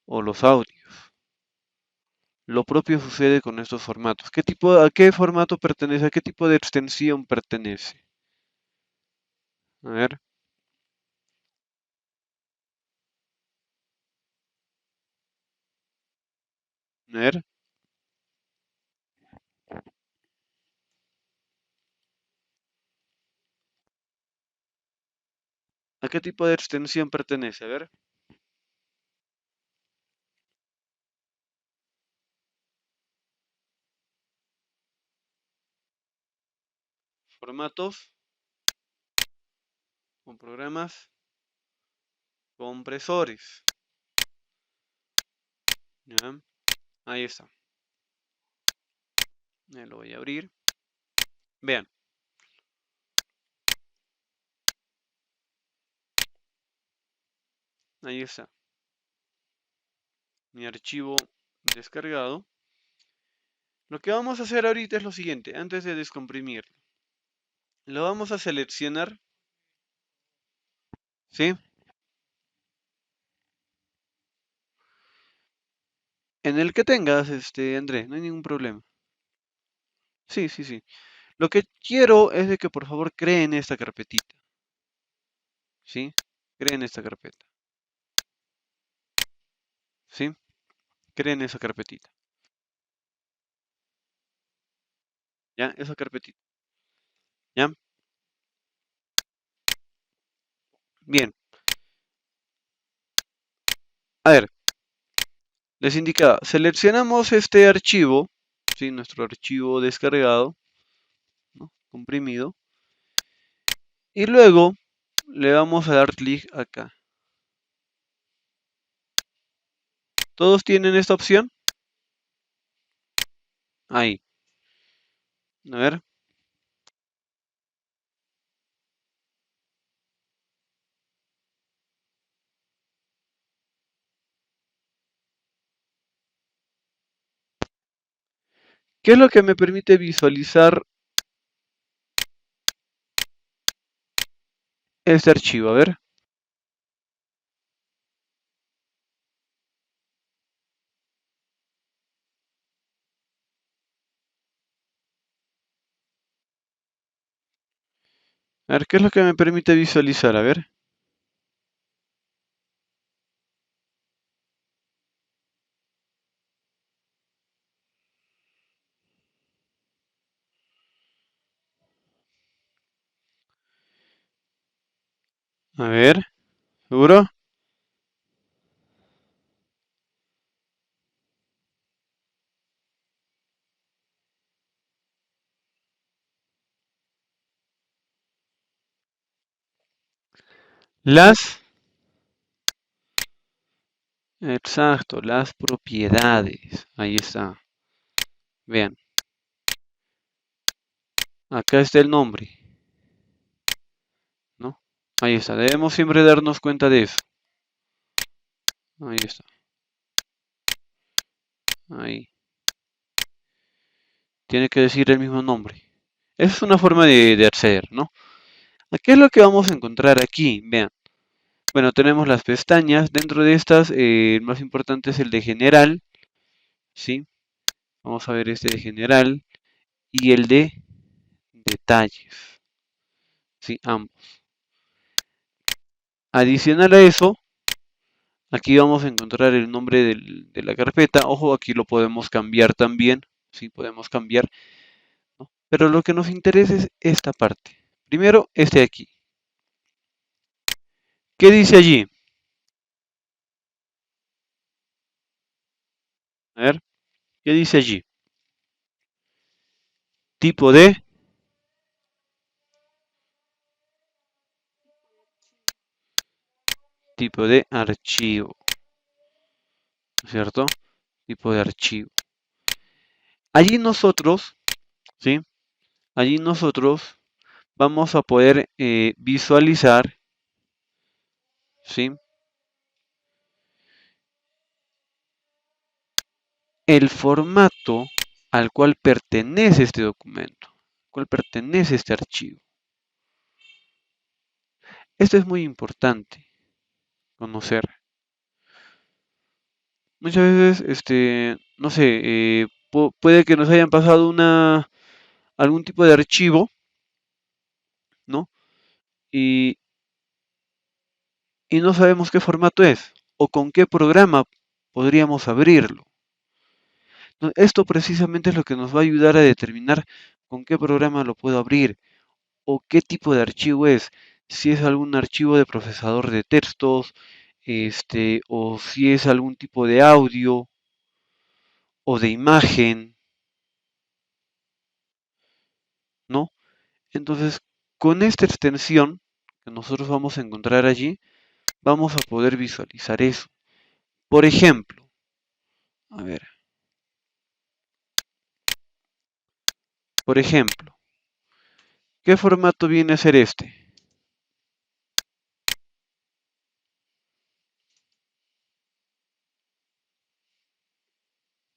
o los audios. Lo propio sucede con estos formatos. ¿A qué formato pertenece? ¿A qué tipo de extensión pertenece? A ver, a ver. ¿A qué tipo de extensión pertenece? A ver. Formatos con programas compresores. ¿Ya? Ahí está. Lo voy a abrir. Vean. Ahí está. Mi archivo descargado. Lo que vamos a hacer ahorita es lo siguiente. Antes de descomprimirlo. Lo vamos a seleccionar. ¿Sí? En el que tengas, Andrés. No hay ningún problema. Sí, sí, sí. Lo que quiero es de que por favor creen esta carpetita. ¿Sí? Creen esta carpeta. ¿Sí? Creen esa carpetita. ¿Ya? Esa carpetita. ¿Ya? Bien. A ver, les indicaba, seleccionamos este archivo, ¿sí? Nuestro archivo descargado, ¿no? Comprimido. Y luego le vamos a dar clic acá. ¿Todos tienen esta opción? Ahí. A ver. ¿Qué es lo que me permite visualizar este archivo? A ver. A ver, ¿qué es lo que me permite visualizar? A ver. A ver. ¿Seguro? Las. Exacto, las propiedades. Ahí está. Vean. Acá está el nombre, ¿no? Ahí está. Debemos siempre darnos cuenta de eso. Ahí está. Ahí. Tiene que decir el mismo nombre. Esa es una forma de acceder, ¿no? ¿Qué es lo que vamos a encontrar aquí? Vean. Bueno, tenemos las pestañas. Dentro de estas, el más importante es el de general, ¿sí? Vamos a ver este de general y el de detalles, ¿sí? Ambos. Adicional a eso, aquí vamos a encontrar el nombre de la carpeta. Ojo, aquí lo podemos cambiar también, ¿sí? Podemos cambiar, ¿no? Pero lo que nos interesa es esta parte. Primero, este de aquí. ¿Qué dice allí? A ver, ¿qué dice allí? Tipo de, tipo de archivo, ¿cierto? Tipo de archivo. Allí nosotros, ¿sí? Allí nosotros vamos a poder visualizar, ¿sí? El formato al cual pertenece este documento, al cual pertenece este archivo. Esto es muy importante conocer. Muchas veces, no sé, puede que nos hayan pasado algún tipo de archivo, ¿no? Y, y no sabemos qué formato es o con qué programa podríamos abrirlo. ¿No? Esto precisamente es lo que nos va a ayudar a determinar con qué programa lo puedo abrir o qué tipo de archivo es. Si es algún archivo de procesador de textos, o si es algún tipo de audio o de imagen, ¿no? Entonces, con esta extensión que nosotros vamos a encontrar allí, vamos a poder visualizar eso. Por ejemplo, a ver, por ejemplo, ¿qué formato viene a ser este?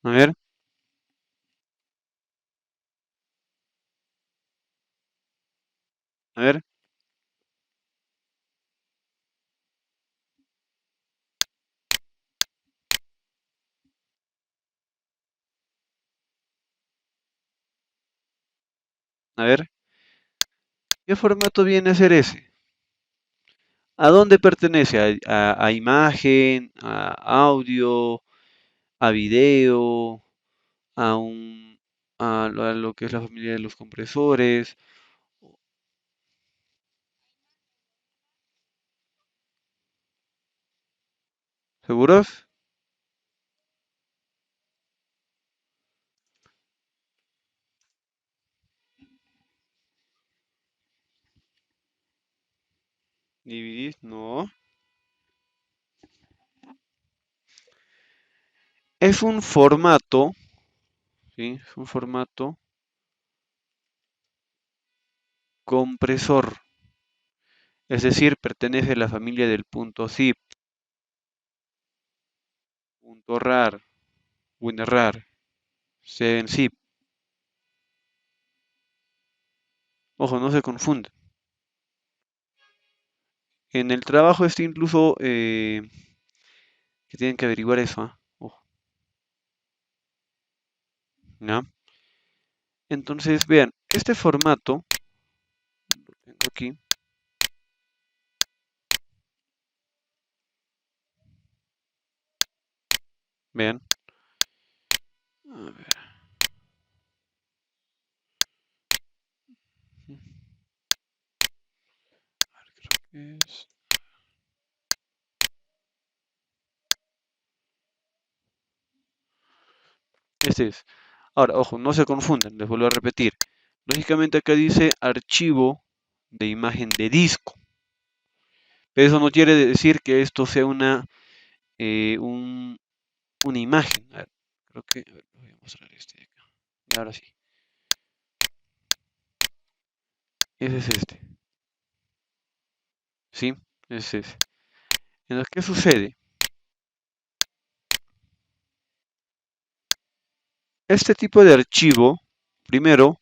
A ver, a ver, a ver, ¿qué formato viene a ser ese? ¿A dónde pertenece? ¿A imagen, a audio, a video, a a lo que es la familia de los compresores? ¿Seguros? DVDs, no. Es un formato, ¿sí? Es un formato compresor, es decir, pertenece a la familia del punto .zip, punto .rar, WinRAR, 7zip. Ojo, no se confunda. En el trabajo está incluso que tienen que averiguar eso, ¿ah? Ojo, ¿ya? Entonces, vean, este formato, lo tengo aquí, vean, a ver, creo que es, este es. Ahora, ojo, no se confundan, les vuelvo a repetir. Lógicamente acá dice archivo de imagen de disco. Pero eso no quiere decir que esto sea eh, un- una imagen. A ver, creo que, a ver, voy a mostrar este de acá. Y ahora sí, ese es este. ¿Sí? Ese es. Entonces, ¿qué sucede? Este tipo de archivo, primero,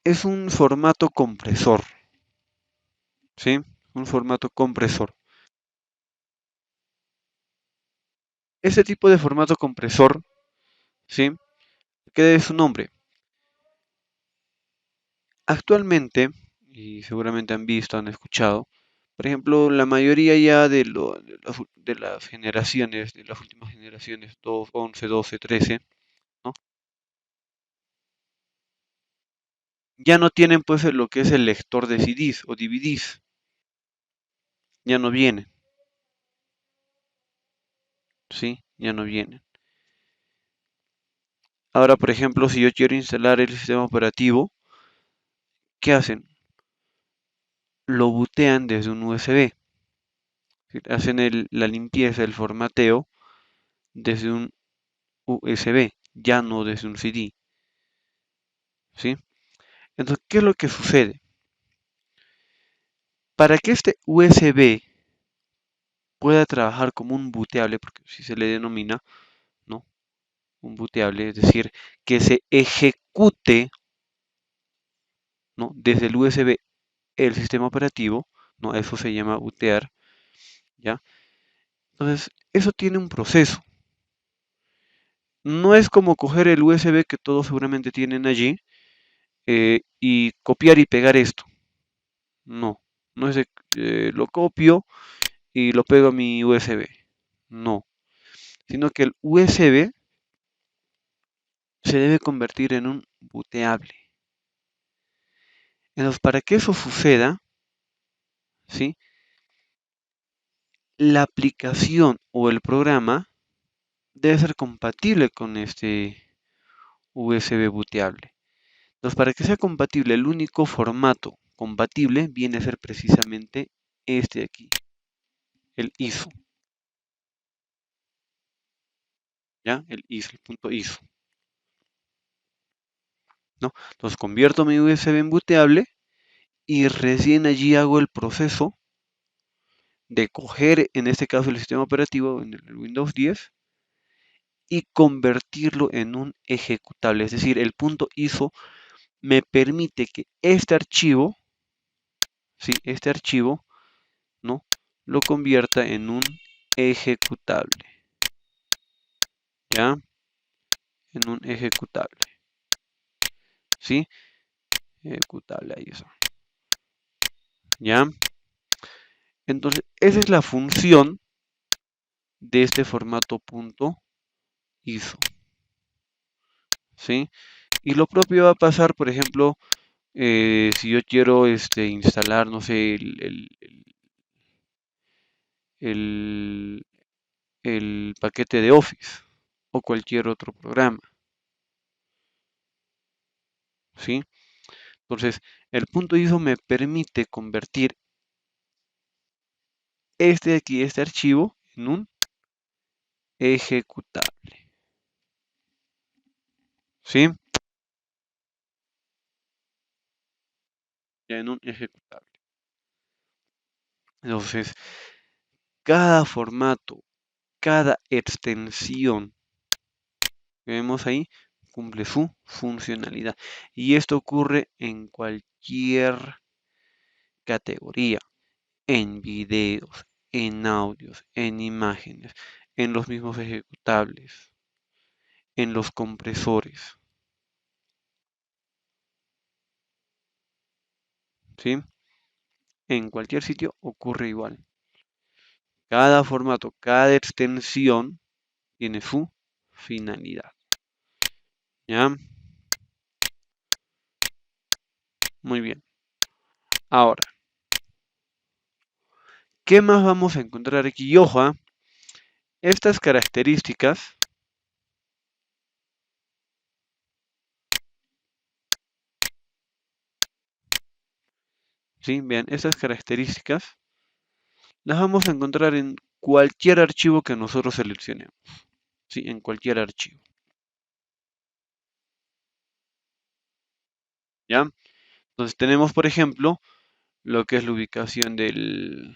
es un formato compresor. ¿Sí? Un formato compresor. Este tipo de formato compresor, ¿sí? ¿Qué debe su nombre? Actualmente, y seguramente han visto, han escuchado, por ejemplo, la mayoría ya de las generaciones, de las últimas generaciones, 2, 11, 12, 13, ¿no? Ya no tienen pues lo que es el lector de CDs o DVDs, ya no viene. ¿sí? Ya no vienen. Ahora, por ejemplo, si yo quiero instalar el sistema operativo, ¿qué hacen? Lo bootean desde un USB. Hacen la limpieza, el formateo desde un USB, ya no desde un CD, ¿sí? Entonces, ¿qué es lo que sucede? Para que este USB pueda trabajar como un booteable, porque si se le denomina, ¿no? Un booteable, es decir, que se ejecute, ¿no? Desde el USB el sistema operativo, ¿no? Eso se llama bootear, ¿ya? Entonces, eso tiene un proceso. No es como coger el USB que todos seguramente tienen allí y copiar y pegar esto. No, no es de, lo copio y lo pego a mi USB. No, sino que el USB se debe convertir en un booteable. Entonces, para que eso suceda, ¿sí? La aplicación o el programa debe ser compatible con este USB booteable. Entonces, para que sea compatible, el único formato compatible viene a ser precisamente este de aquí, el ISO, ¿ya? El ISO, el punto ISO, ¿no? Entonces, convierto mi USB en booteable y recién allí hago el proceso de coger, en este caso, el sistema operativo en el Windows 10 y convertirlo en un ejecutable. Es decir, el punto ISO me permite que este archivo, ¿sí? Este archivo, ¿no? Lo convierta en un ejecutable, ¿ya? En un ejecutable, ¿sí? Ejecutable, ahí está, ¿ya? Entonces, esa es la función de este formato punto .iso, ¿sí? Y lo propio va a pasar, por ejemplo, si yo quiero instalar, no sé, el- el paquete de Office o cualquier otro programa, ¿sí? Entonces, el punto ISO me permite convertir este de aquí, este archivo, en un ejecutable, ¿sí? Ya en un ejecutable. Entonces, cada formato, cada extensión que vemos ahí cumple su funcionalidad. Y esto ocurre en cualquier categoría, en videos, en audios, en imágenes, en los mismos ejecutables, en los compresores, ¿sí? En cualquier sitio ocurre igual. Cada formato, cada extensión tiene su finalidad. ¿Ya? Muy bien. Ahora, ¿qué más vamos a encontrar aquí? Y ojo, estas características, ¿sí? Vean, estas características las vamos a encontrar en cualquier archivo que nosotros seleccionemos, ¿sí? En cualquier archivo, ¿ya? Entonces tenemos, por ejemplo, lo que es la ubicación de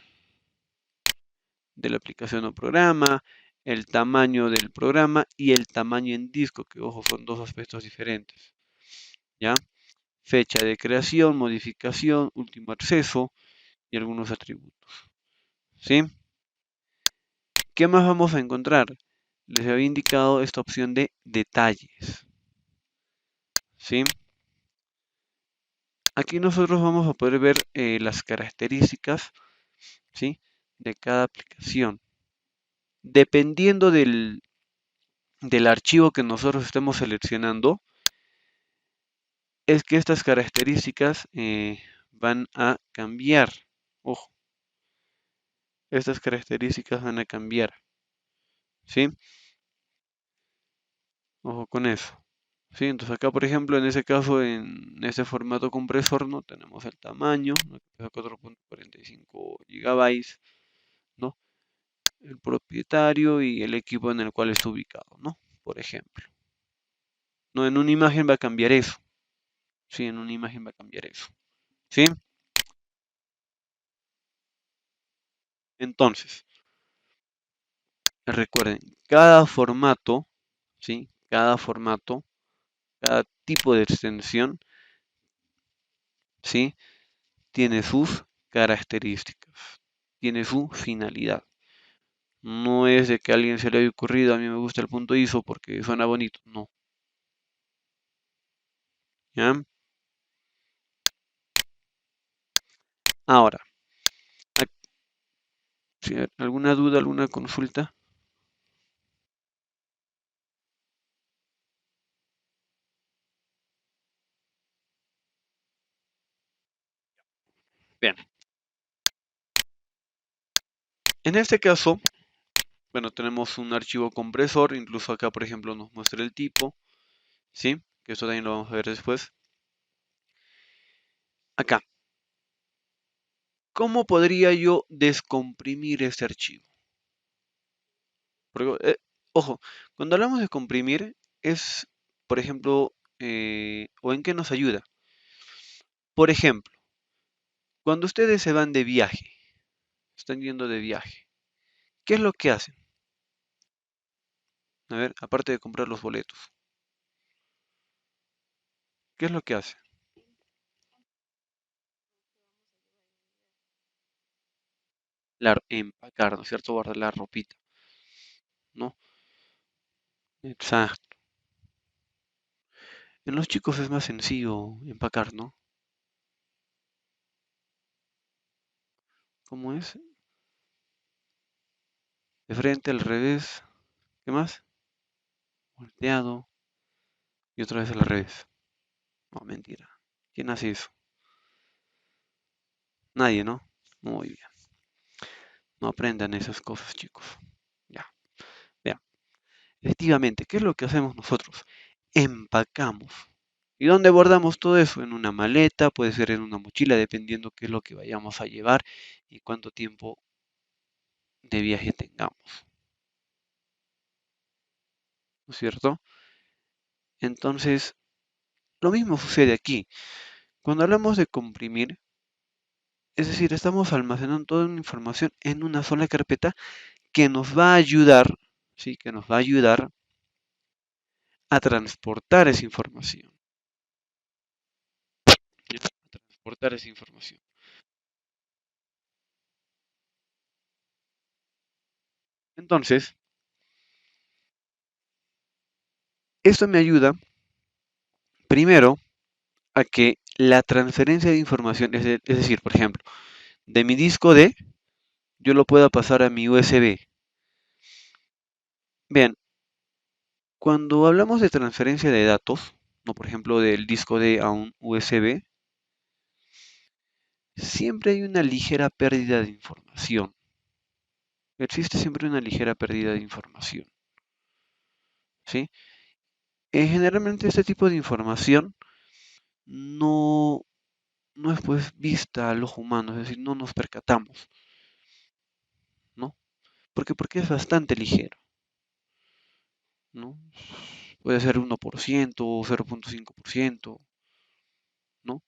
la aplicación o programa, el tamaño del programa y el tamaño en disco, que ojo, son dos aspectos diferentes, ¿ya? Fecha de creación, modificación, último acceso y algunos atributos, ¿sí? ¿Qué más vamos a encontrar? Les había indicado esta opción de detalles, ¿sí? Aquí nosotros vamos a poder ver las características, ¿sí? De cada aplicación. Dependiendo del archivo que nosotros estemos seleccionando, es que estas características van a cambiar. Ojo, estas características van a cambiar, ¿sí? Ojo con eso. Sí, entonces acá, por ejemplo, en ese caso, en este formato compresor, ¿no? Tenemos el tamaño, ¿no? Que pesa 4.45 gigabytes, ¿no? El propietario y el equipo en el cual está ubicado, ¿no? Por ejemplo. No, en una imagen va a cambiar eso. Sí, en una imagen va a cambiar eso. ¿Sí? Entonces, recuerden, cada formato, ¿sí? Cada tipo de extensión, ¿sí? Tiene sus características, tiene su finalidad. No es de que a alguien se le haya ocurrido, a mí me gusta el punto ISO porque suena bonito. No. ¿Ya? Ahora, ¿alguna duda, alguna consulta? Bien. En este caso, bueno, tenemos un archivo compresor, incluso acá, por ejemplo, nos muestra el tipo, ¿sí? Que eso también lo vamos a ver después. Acá, ¿cómo podría yo descomprimir este archivo? Porque, ojo, cuando hablamos de comprimir, es, por ejemplo, ¿o en qué nos ayuda? Por ejemplo, cuando ustedes se van de viaje, están yendo de viaje, ¿qué es lo que hacen? A ver, aparte de comprar los boletos, ¿qué es lo que hacen? Empacar, ¿no es cierto? Guardar la ropita, ¿no? Exacto. En los chicos es más sencillo empacar, ¿no? ¿Cómo es? De frente, al revés. ¿Qué más? Volteado. Y otra vez al revés. No, mentira. ¿Quién hace eso? Nadie, ¿no? Muy bien. No aprendan esas cosas, chicos. Ya, vean. Efectivamente, ¿qué es lo que hacemos nosotros? Empacamos. ¿Y dónde guardamos todo eso? En una maleta, puede ser en una mochila, dependiendo qué es lo que vayamos a llevar y cuánto tiempo de viaje tengamos. ¿No es cierto? Entonces, lo mismo sucede aquí. Cuando hablamos de comprimir, es decir, estamos almacenando toda una información en una sola carpeta que nos va a ayudar, ¿sí? Que nos va a ayudar a transportar esa información. ¿Sí? A transportar esa información. Entonces, esto me ayuda, primero, a que la transferencia de información, es decir, por ejemplo, de mi disco D, yo lo pueda pasar a mi USB. Bien, cuando hablamos de transferencia de datos, no por ejemplo del disco D a un USB, siempre hay una ligera pérdida de información. Existe siempre una ligera pérdida de información, ¿sí? Generalmente este tipo de información no, no es pues vista al ojo humano, es decir, no nos percatamos, ¿no? ¿Por qué? Porque es bastante ligero, ¿no? Puede ser 1% o 0.5%, ¿no?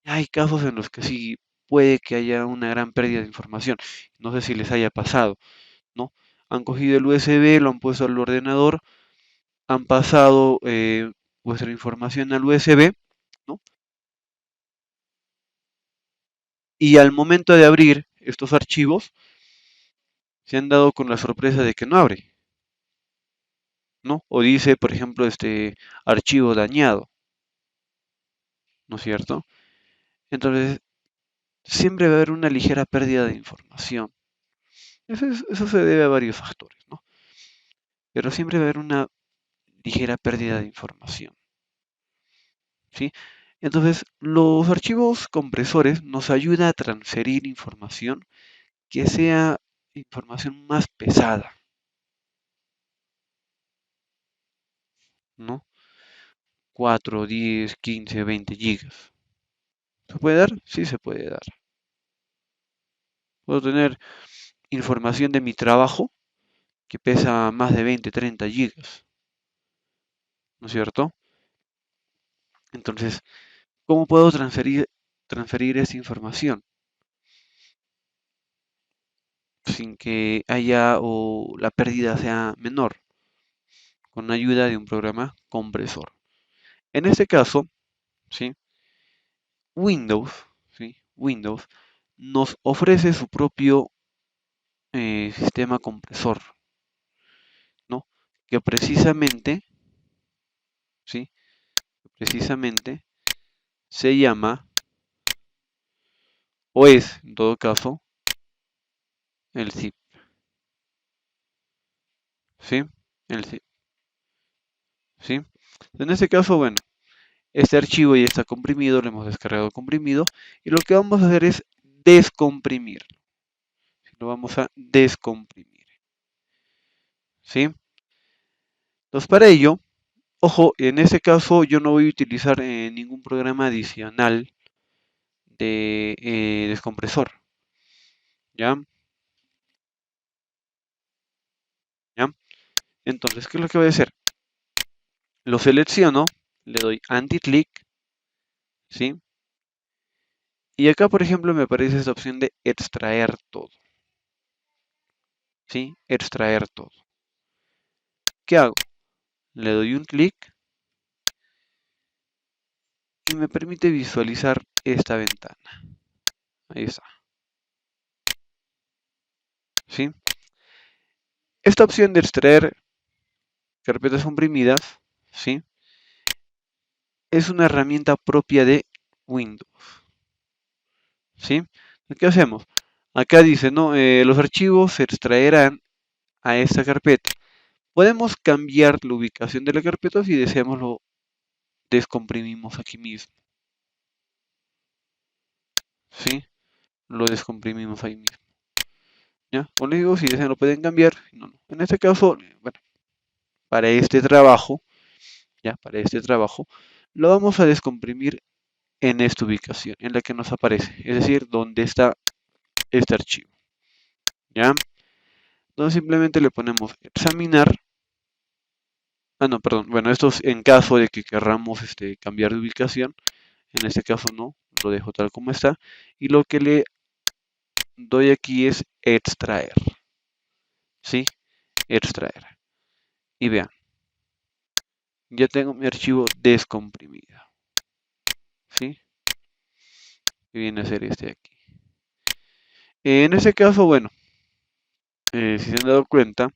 Hay casos en los que sí puede que haya una gran pérdida de información. No sé si les haya pasado, ¿no? Han cogido el USB, lo han puesto al ordenador, han pasado vuestra información al USB, ¿no? Y al momento de abrir estos archivos, se han dado con la sorpresa de que no abre, ¿no? O dice, por ejemplo, este archivo dañado, ¿no es cierto? Entonces, siempre va a haber una ligera pérdida de información. Eso se debe a varios factores, ¿no? Pero siempre va a haber una ligera pérdida de información, ¿sí? Entonces, los archivos compresores nos ayudan a transferir información que sea información más pesada, ¿no? 4, 10, 15, 20 gigas. ¿Se puede dar? Sí se puede dar. Puedo tener información de mi trabajo que pesa más de 20, 30 gigas, ¿no es cierto? Entonces, ¿cómo puedo transferir esa información sin que haya o la pérdida sea menor? Con ayuda de un programa compresor. En este caso, ¿sí? Windows, ¿sí? Windows nos ofrece su propio sistema compresor, ¿no? Que precisamente, ¿sí? Precisamente se llama, o es, en todo caso, el zip, ¿sí? El zip, ¿sí? En este caso, bueno, este archivo ya está comprimido, lo hemos descargado comprimido, y lo que vamos a hacer es descomprimir. Lo vamos a descomprimir, ¿sí? Entonces, para ello, ojo, en este caso yo no voy a utilizar ningún programa adicional de descompresor, ¿ya? ¿Ya? Entonces, ¿qué es lo que voy a hacer? Lo selecciono, le doy anti-click, ¿sí? Y acá, por ejemplo, me aparece esta opción de extraer todo, ¿sí? Extraer todo. ¿Qué hago? Le doy un clic y me permite visualizar esta ventana. Ahí está, ¿sí? Esta opción de extraer carpetas comprimidas, ¿sí? Es una herramienta propia de Windows, ¿sí? ¿Qué hacemos? Acá dice, no, los archivos se extraerán a esta carpeta. Podemos cambiar la ubicación de la carpeta si deseamos, lo descomprimimos aquí mismo, ¿sí? Lo descomprimimos ahí mismo, ¿ya? Como les digo, si desean lo pueden cambiar, no, no. En este caso, bueno, para este trabajo, ¿ya? Para este trabajo, lo vamos a descomprimir en esta ubicación, en la que nos aparece, es decir, donde está este archivo, ¿ya? Entonces simplemente le ponemos examinar. Ah, no, perdón. Bueno, esto es en caso de que querramos cambiar de ubicación. En este caso no, lo dejo tal como está. Y lo que le doy aquí es extraer. ¿Sí? Extraer. Y vean, ya tengo mi archivo descomprimido. ¿Sí? Que viene a ser este de aquí. En este caso, bueno, si se han dado cuenta,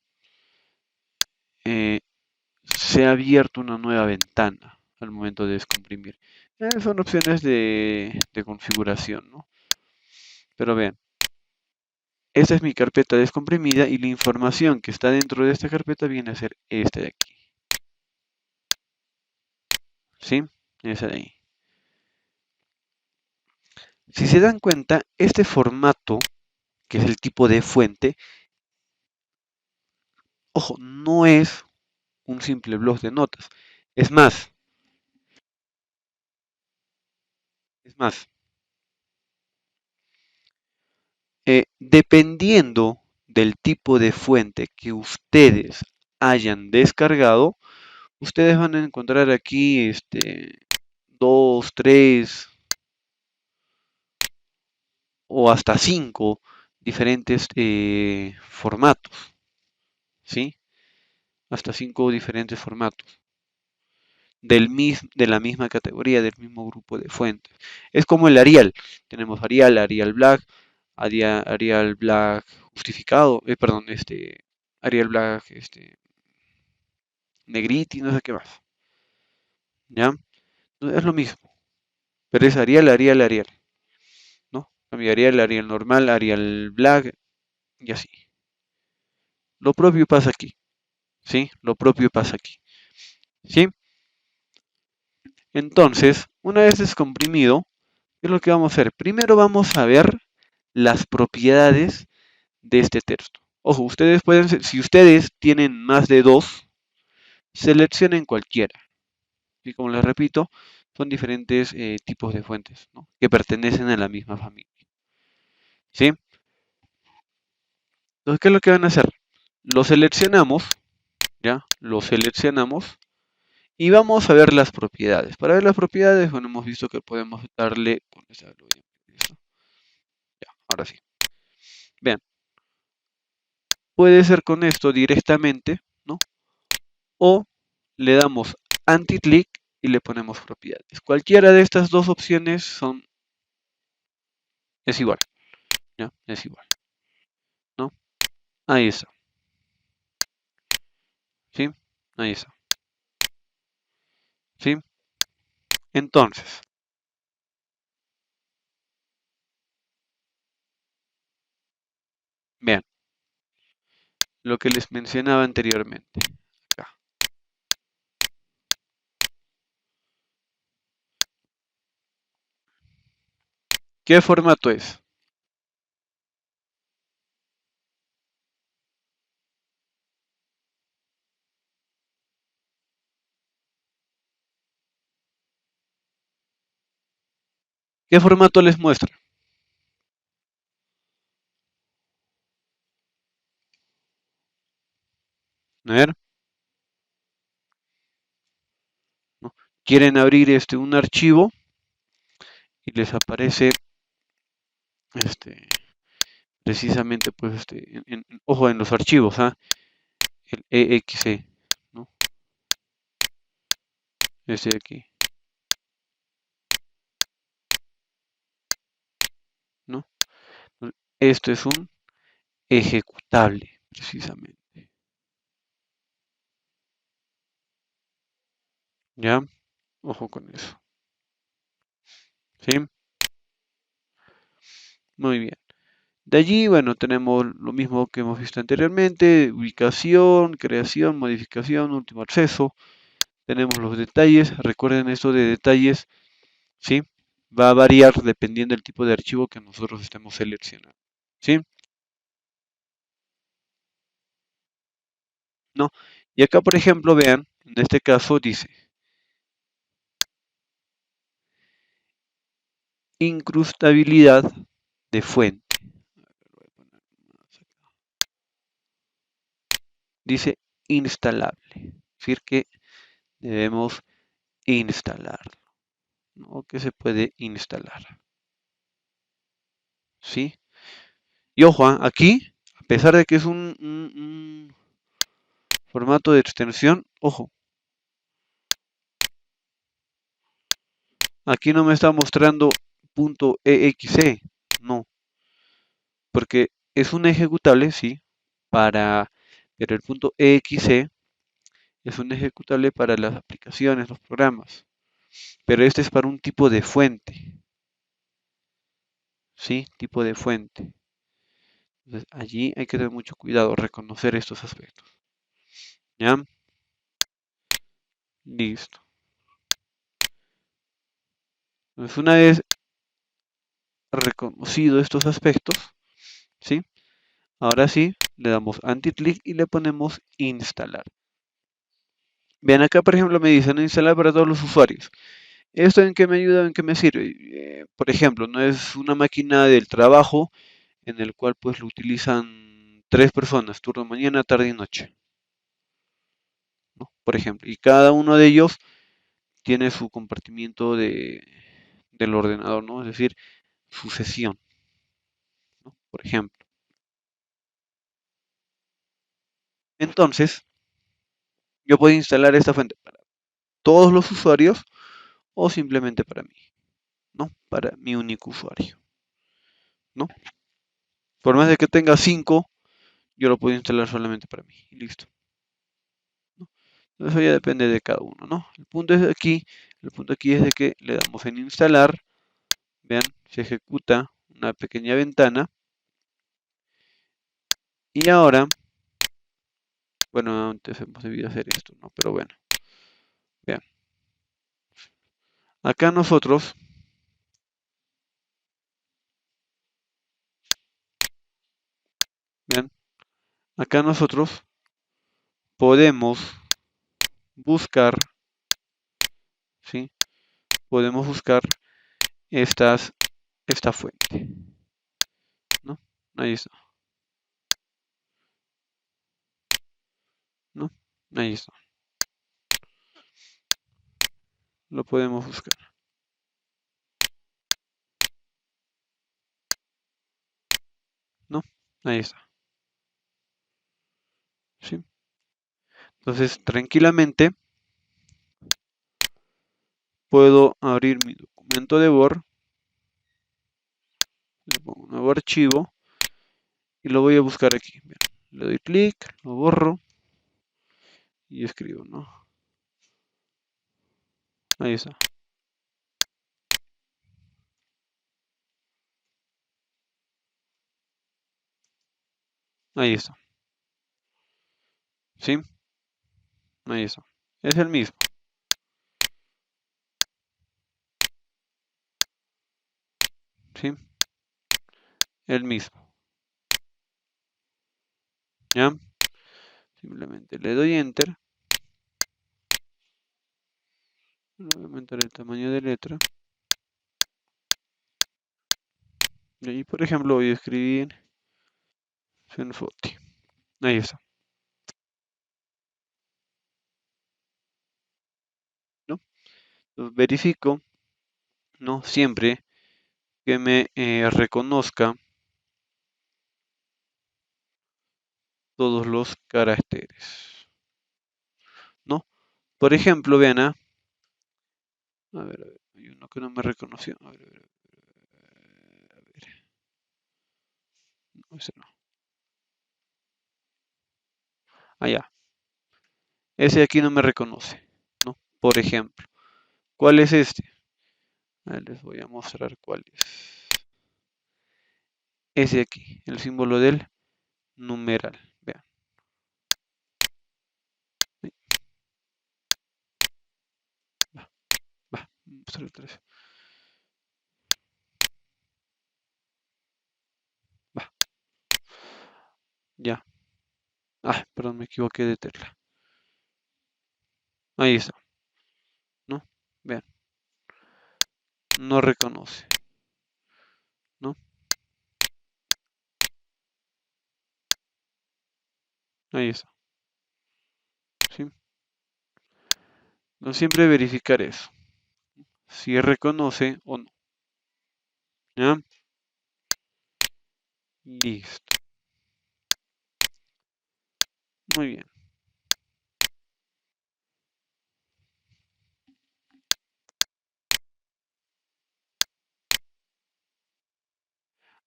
eh, se ha abierto una nueva ventana al momento de descomprimir. Son opciones de configuración, ¿no? Pero vean, esta es mi carpeta descomprimida y la información que está dentro de esta carpeta viene a ser esta de aquí. ¿Sí? Esa de ahí. Si se dan cuenta, este formato, que es el tipo de fuente, ojo, no es un simple bloc de notas. Es más, es más, dependiendo del tipo de fuente que ustedes hayan descargado, ustedes van a encontrar aquí dos, tres o hasta cinco diferentes formatos, ¿sí? Hasta cinco diferentes formatos de la misma categoría, del mismo grupo de fuentes. Es como el Arial. Tenemos Arial, Arial Black, Arial Black justificado, perdón, Arial Black, Negriti, no sé qué más. ¿Ya? Es lo mismo, pero es Arial, Arial, Arial, ¿no? Cambio Arial, Arial normal, Arial Black y así. Lo propio pasa aquí, ¿sí? Lo propio pasa aquí, ¿sí? Entonces, una vez descomprimido, ¿qué es lo que vamos a hacer? Primero vamos a ver las propiedades de este texto. Ojo, ustedes pueden, si ustedes tienen más de dos, seleccionen cualquiera. Y como les repito, son diferentes tipos de fuentes, ¿no?, que pertenecen a la misma familia. ¿Sí? Entonces, ¿qué es lo que van a hacer? Lo seleccionamos, ¿ya? Lo seleccionamos y vamos a ver las propiedades. Para ver las propiedades, bueno, hemos visto que podemos darle con esa luz. ¿Listo? Ya, ahora sí. Vean, puede ser con esto directamente, ¿no? O le damos anti-click y le ponemos propiedades. Cualquiera de estas dos opciones es igual, ¿ya? Es igual, ¿no? Ahí está, ¿sí? Ahí está, ¿sí? Entonces, vean, lo que les mencionaba anteriormente. Acá. ¿Qué formato es? ¿Qué formato les muestra? A ver, ¿no? Quieren abrir un archivo y les aparece este, precisamente, pues, ojo, en los archivos, ¿ah? El exe, ¿no? Este de aquí, ¿no? Esto es un ejecutable, precisamente. ¿Ya? Ojo con eso. ¿Sí? Muy bien. De allí, bueno, tenemos lo mismo que hemos visto anteriormente: ubicación, creación, modificación, último acceso. Tenemos los detalles. Recuerden esto de detalles, ¿sí? Va a variar dependiendo del tipo de archivo que nosotros estemos seleccionando, ¿sí? ¿No? Y acá, por ejemplo, vean, en este caso dice incrustabilidad de fuente. Dice instalable. Es decir, que debemos instalarlo, ¿no? Que se puede instalar, ¿sí? Y ojo, aquí, a pesar de que es un formato de extensión, ojo, aquí no me está mostrando .exe, no, porque es un ejecutable, sí, pero el .exe es un ejecutable para las aplicaciones, los programas, pero este es para un tipo de fuente, sí, tipo de fuente. Entonces, allí hay que tener mucho cuidado, reconocer estos aspectos. ¿Ya? Listo. Entonces, una vez reconocido estos aspectos, ¿sí? Ahora sí, le damos anti-click y le ponemos instalar. Vean acá, por ejemplo, me dicen instalar para todos los usuarios. ¿Esto en qué me ayuda, en qué me sirve? Por ejemplo, no es una máquina del trabajo en el cual pues lo utilizan tres personas, turno mañana, tarde y noche, ¿no? Por ejemplo, y cada uno de ellos tiene su compartimiento del ordenador, ¿no? Es decir, su sesión, ¿no? Por ejemplo. Entonces, yo puedo instalar esta fuente para todos los usuarios o simplemente para mí, ¿no? Para mi único usuario, ¿no? Por más de que tenga 5, yo lo puedo instalar solamente para mí y listo, ¿no? Eso ya depende de cada uno, ¿no? El punto aquí es de que le damos en instalar, vean, se ejecuta una pequeña ventana y ahora, bueno, antes hemos debido hacer esto, ¿no? Pero bueno, vean, acá nosotros, vean, acá nosotros podemos buscar, ¿sí? Podemos buscar esta fuente, ¿no? Ahí está, ¿no? Ahí está, lo podemos buscar, ¿no? Ahí está, ¿sí? Entonces, tranquilamente puedo abrir mi documento de Word, le pongo un nuevo archivo y lo voy a buscar aquí. Bien, le doy clic, lo borro y escribo, ¿no? Ahí está, ahí está, ¿sí? Ahí está. Es el mismo, ¿sí? El mismo, ¿ya? Simplemente le doy Enter, voy a aumentar el tamaño de letra. Y ahí, por ejemplo, voy a escribir Senfoti. Ahí está, ¿no? Entonces, verifico, ¿no? Siempre que me reconozca todos los caracteres, ¿no? Por ejemplo, vean, a ver, hay uno que no me reconoció. A ver, no, ese no. Allá, ese aquí no me reconoce, ¿no? Por ejemplo, ¿cuál es este? Les voy a mostrar cuál es. Ese aquí, el símbolo del numeral. Vean. Ahí, va, va, mostrar otra vez. Va, ya. Ah, perdón, me equivoqué de tecla. Ahí está, ¿no? Vean, no reconoce, ¿no? Ahí está, ¿sí? No siempre verificar eso, si reconoce o no, ¿ya? Listo, muy bien.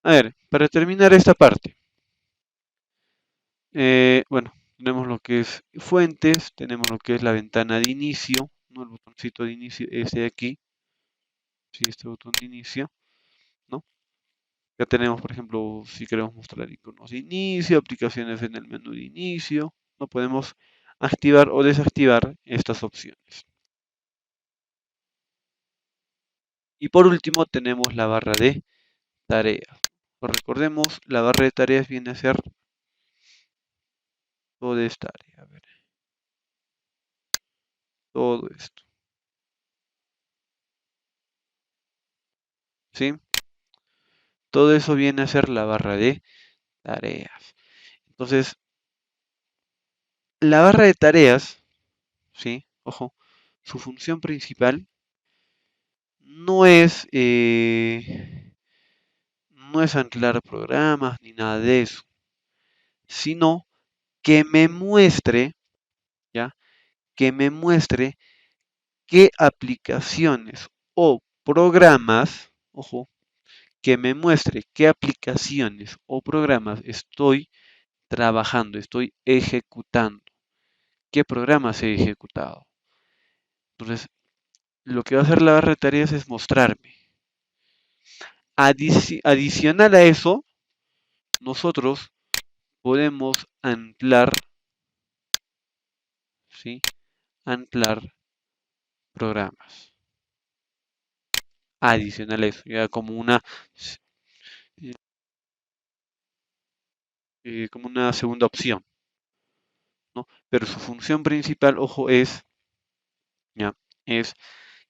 A ver, para terminar esta parte, bueno, tenemos lo que es fuentes, tenemos lo que es la ventana de inicio, ¿no? El botoncito de inicio, ese de aquí, sí, este botón de inicio, ¿no? Ya tenemos, por ejemplo, si queremos mostrar iconos de inicio, aplicaciones en el menú de inicio, no podemos activar o desactivar estas opciones. Y por último tenemos la barra de tareas. Recordemos, la barra de tareas viene a ser toda esta área. A ver, todo esto. ¿Sí? Todo eso viene a ser la barra de tareas. Entonces, la barra de tareas, ¿sí? Ojo, su función principal no es, no es anclar programas ni nada de eso, sino que me muestre, ¿ya? Que me muestre qué aplicaciones o programas, ojo, que me muestre qué aplicaciones o programas estoy trabajando, estoy ejecutando, qué programas he ejecutado. Entonces, lo que va a hacer la barra de tareas es mostrarme. Adicional a eso, nosotros podemos anclar, ¿sí? Anclar programas. Adicional a eso, ya como una segunda opción, ¿no? Pero su función principal, ojo, es ¿ya? Es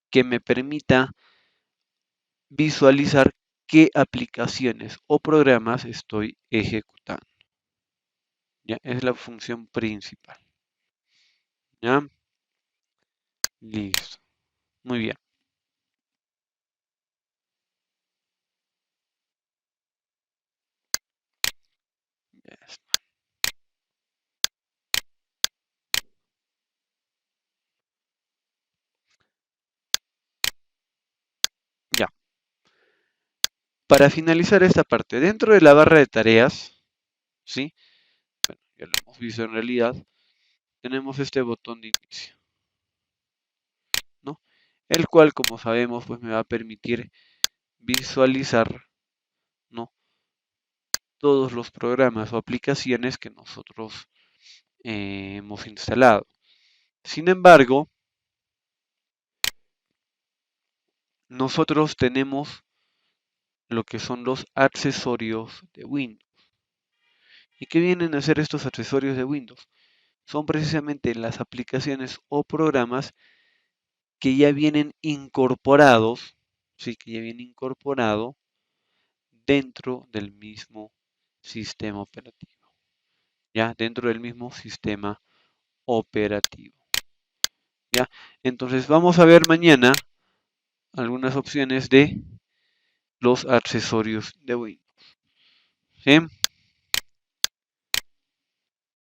que me permita visualizar qué aplicaciones o programas estoy ejecutando. ¿Ya? Es la función principal. ¿Ya? Listo. Muy bien. Ya está. Ya. Para finalizar esta parte, dentro de la barra de tareas, ¿sí? Bueno, ya lo hemos visto en realidad, tenemos este botón de inicio, ¿no? El cual, como sabemos, pues me va a permitir visualizar, ¿no? Todos los programas o aplicaciones que nosotros hemos instalado. Sin embargo, nosotros tenemos lo que son los accesorios de Windows. ¿Y qué vienen a hacer estos accesorios de Windows? Son precisamente las aplicaciones o programas que ya vienen incorporados, sí, que ya vienen incorporado dentro del mismo sistema operativo, ya dentro del mismo sistema operativo, ya. Entonces vamos a ver mañana algunas opciones de los accesorios de Windows, ¿sí?